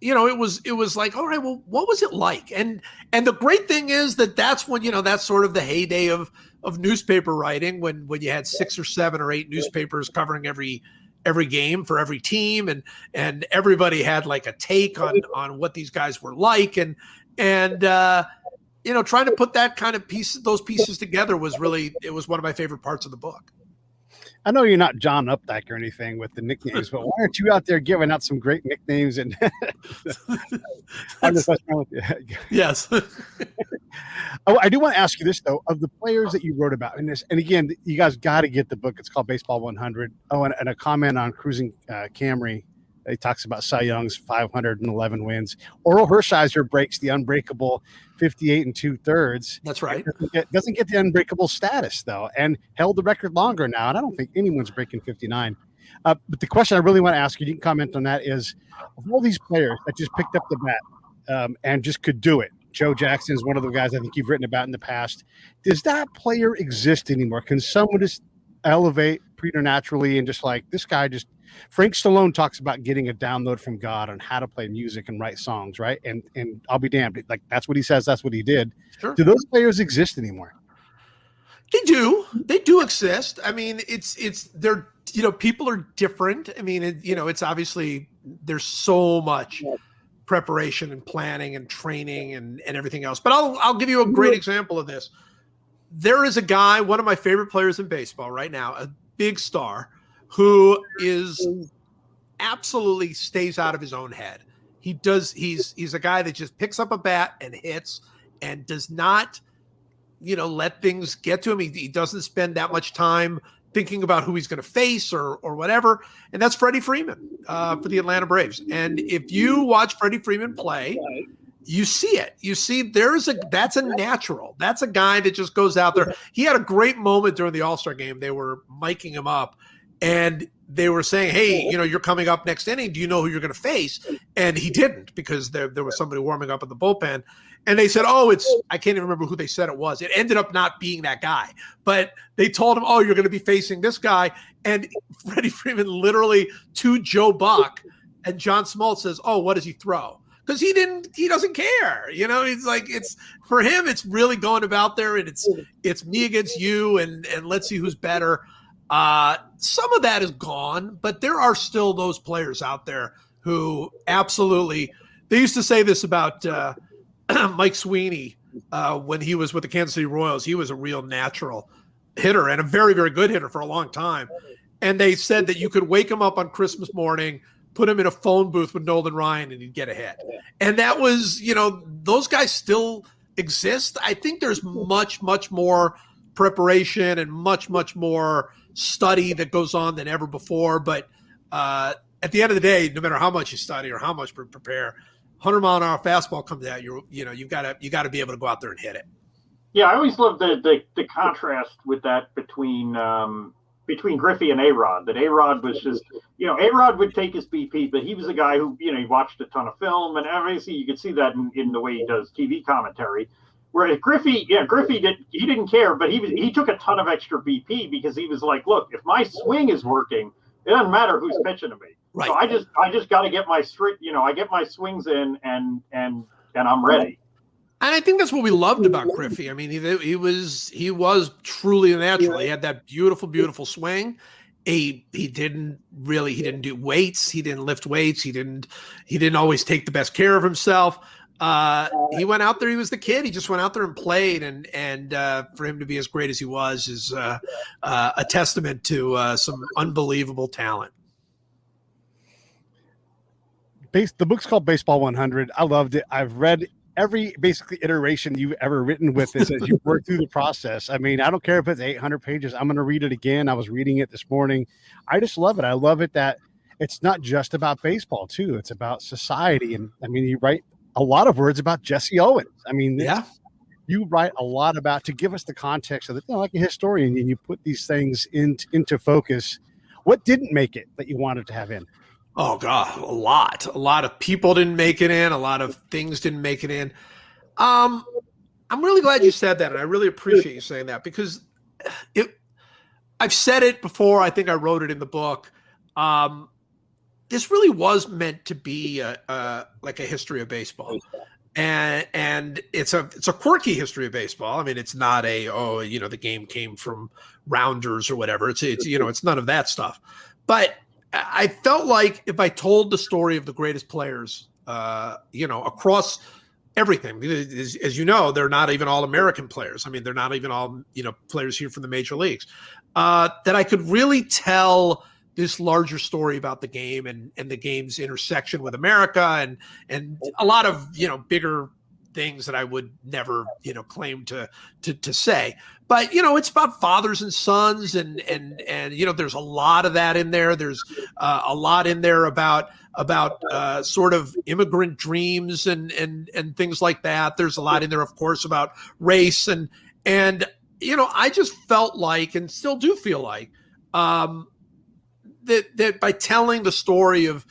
it was like, all right, well, what was it like? And the great thing is that's when, that's sort of the heyday of newspaper writing, when you had 6 or 7 or 8 newspapers covering every game for every team, and everybody had like a take on what these guys were like, and trying to put that kind of those pieces together was one of my favorite parts of the book. I know you're not John Updike or anything with the nicknames, but why aren't you out there giving out some great nicknames? And Yes. I do want to ask you this, though, of the players that you wrote about in this. And again, you guys got to get the book. It's called Baseball 100. Oh, and a comment on Cruising Camry. He talks about Cy Young's 511 wins. Oral Hershiser breaks the unbreakable 58 2/3. That's right. Doesn't get the unbreakable status, though, and held the record longer now. And I don't think anyone's breaking 59. But the question I really want to ask you can comment on that, is of all these players that just picked up the bat and just could do it, Joe Jackson is one of the guys I think you've written about in the past. Does that player exist anymore? Can someone just elevate preternaturally and just like this guy just Frank Stallone talks about getting a download from God on how to play music and write songs, right? And I'll be damned. Like that's what he says, that's what he did. Sure. Do those players exist anymore? They do. They do exist. I mean, they're, people are different. I mean, it's obviously there's so much preparation and planning and training and everything else. But I'll give you a great example of this. There is a guy, one of my favorite players in baseball right now, a big star, who is absolutely stays out of his own head. He's a guy that just picks up a bat and hits and does not, let things get to him. He doesn't spend that much time thinking about who he's going to face or whatever. And that's Freddie Freeman for the Atlanta Braves. And if you watch Freddie Freeman play, you see it. You see that's a natural. That's a guy that just goes out there. He had a great moment during the All-Star game. They were miking him up and they were saying, hey, you're coming up next inning. Do you know who you're going to face? And he didn't because there was somebody warming up in the bullpen. And they said, I can't even remember who they said it was. It ended up not being that guy. But they told him, you're going to be facing this guy. And Freddie Freeman literally to Joe Buck and John Smoltz says, what does he throw? Because he doesn't care. He's like, it's for him, it's really going about there and it's me against you and let's see who's better. Some of that is gone, but there are still those players out there who absolutely, they used to say this about Mike Sweeney when he was with the Kansas City Royals. He was a real natural hitter and a very, very good hitter for a long time. And they said that you could wake him up on Christmas morning, put him in a phone booth with Nolan Ryan and he'd get a hit. And that was, those guys still exist. I think there's much, much more preparation and much, much more study that goes on than ever before. But at the end of the day, no matter how much you study or how much you prepare, 100-mile-an-hour fastball comes at you. You've got to be able to go out there and hit it. Yeah, I always love the contrast with that between Griffey and A-Rod. That A-Rod was just, A-Rod would take his BP, but he was a guy who, he watched a ton of film, and obviously you could see that in the way he does TV commentary. Whereas Griffey didn't care, but he took a ton of extra BP because he was like, look, if my swing is working, it doesn't matter who's pitching to me. Right. So I just got to get my I get my swings in and I'm ready. And I think that's what we loved about Griffey. I mean, he was truly a natural. He had that beautiful, beautiful swing. He didn't do weights. He didn't lift weights. He didn't always take the best care of himself. He went out there. He was the kid. He just went out there and played. And for him to be as great as he was is a testament to some unbelievable talent. The book's called Baseball 100. I loved it. I've read every basically iteration you've ever written with this as you work through the process. I mean, I don't care if it's 800 pages. I'm going to read it again. I was reading it this morning. I just love it. I love it that it's not just about baseball too. It's about society. And I mean, you write a lot of words about Jesse Owens. I mean, you write a lot about to give us the context of it, like a historian, and you put these things into focus. What didn't make it that you wanted to have in? Oh God, a lot of people didn't make it in. A lot of things didn't make it in. I'm really glad you said that. And I really appreciate you saying that because I've said it before. I think I wrote it in the book. This really was meant to be like a history of baseball. And it's a quirky history of baseball. I mean, it's not the game came from rounders or whatever. It's none of that stuff. But I felt like if I told the story of the greatest players, across everything, as you know, they're not even all American players. I mean, they're not even all, players here from the major leagues, that I could really tell this larger story about the game and the game's intersection with America and a lot of, bigger things that I would never, claim to say. But, it's about fathers and sons and there's a lot of that in there. There's a lot in there about sort of immigrant dreams and things like that. There's a lot in there, of course, about race and I just felt like and still do feel like that by telling the story of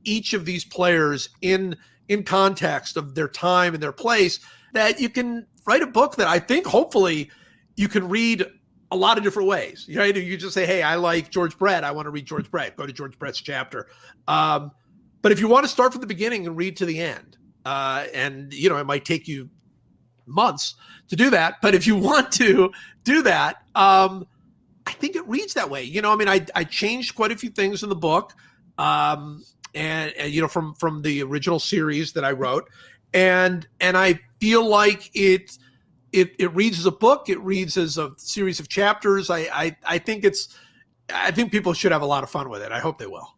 each of these players in in context of their time and their place, that you can write a book that I think hopefully you can read a lot of different ways. You just say, hey, I like George Brett. I want to read George Brett. Go to George Brett's chapter. But if you want to start from the beginning and read to the end, and it might take you months to do that. But if you want to do that, I think it reads that way. I changed quite a few things in the book, and from the original series that I wrote, and I feel like it reads as a book. It reads as a series of chapters. I think people should have a lot of fun with it. I hope they will.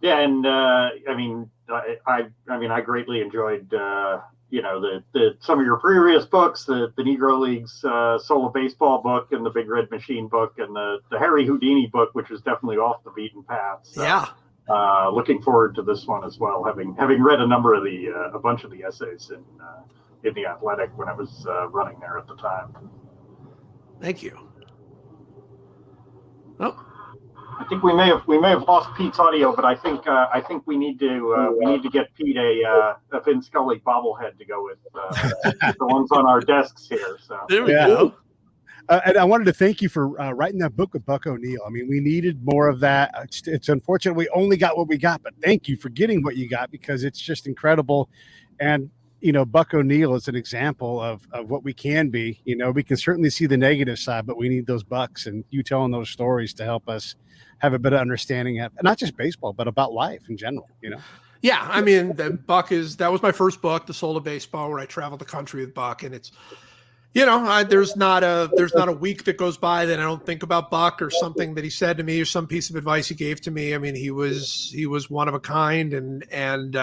Yeah, and I greatly enjoyed some of your previous books, the Negro Leagues solo baseball book and the Big Red Machine book and the Harry Houdini book, which is definitely off the beaten path. So, yeah. Looking forward to this one as well. Having read a bunch of the essays in the Athletic when I was running there at the time. Thank you. Oh. I think we may have lost Pete's audio, but I think we need to get Pete a Vin Scully bobblehead to go with the ones on our desks here. So there we go. And I wanted to thank you for writing that book with Buck O'Neill. I mean, we needed more of that. It's unfortunate we only got what we got, but thank you for getting what you got, because it's just incredible. And Buck O'Neill is an example of what we can be. We can certainly see the negative side, but we need those Bucks and you telling those stories to help us have a better understanding of not just baseball, but about life in general, Yeah. I mean, that was my first book, The Soul of Baseball, where I traveled the country with Buck. And it's, there's not a week that goes by that I don't think about Buck or something that he said to me or some piece of advice he gave to me. I mean, he was one of a kind, and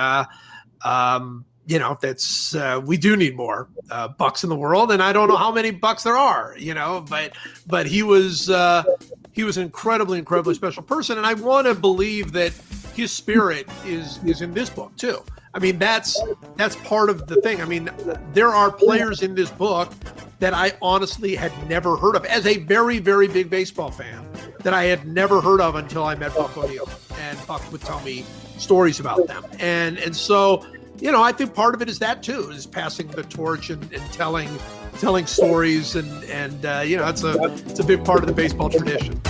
that's we do need more Bucks in the world, and I don't know how many Bucks there are, but he was an incredibly special person, and I want to believe that his spirit is in this book too. I mean, that's part of the thing. I mean, there are players in this book that I honestly had never heard of as a very, very big baseball fan, that I had never heard of until I met Buck O'Neill, and Buck would tell me stories about them. And so, I think part of it is that too, is passing the torch and telling stories, and it's a big part of the baseball tradition.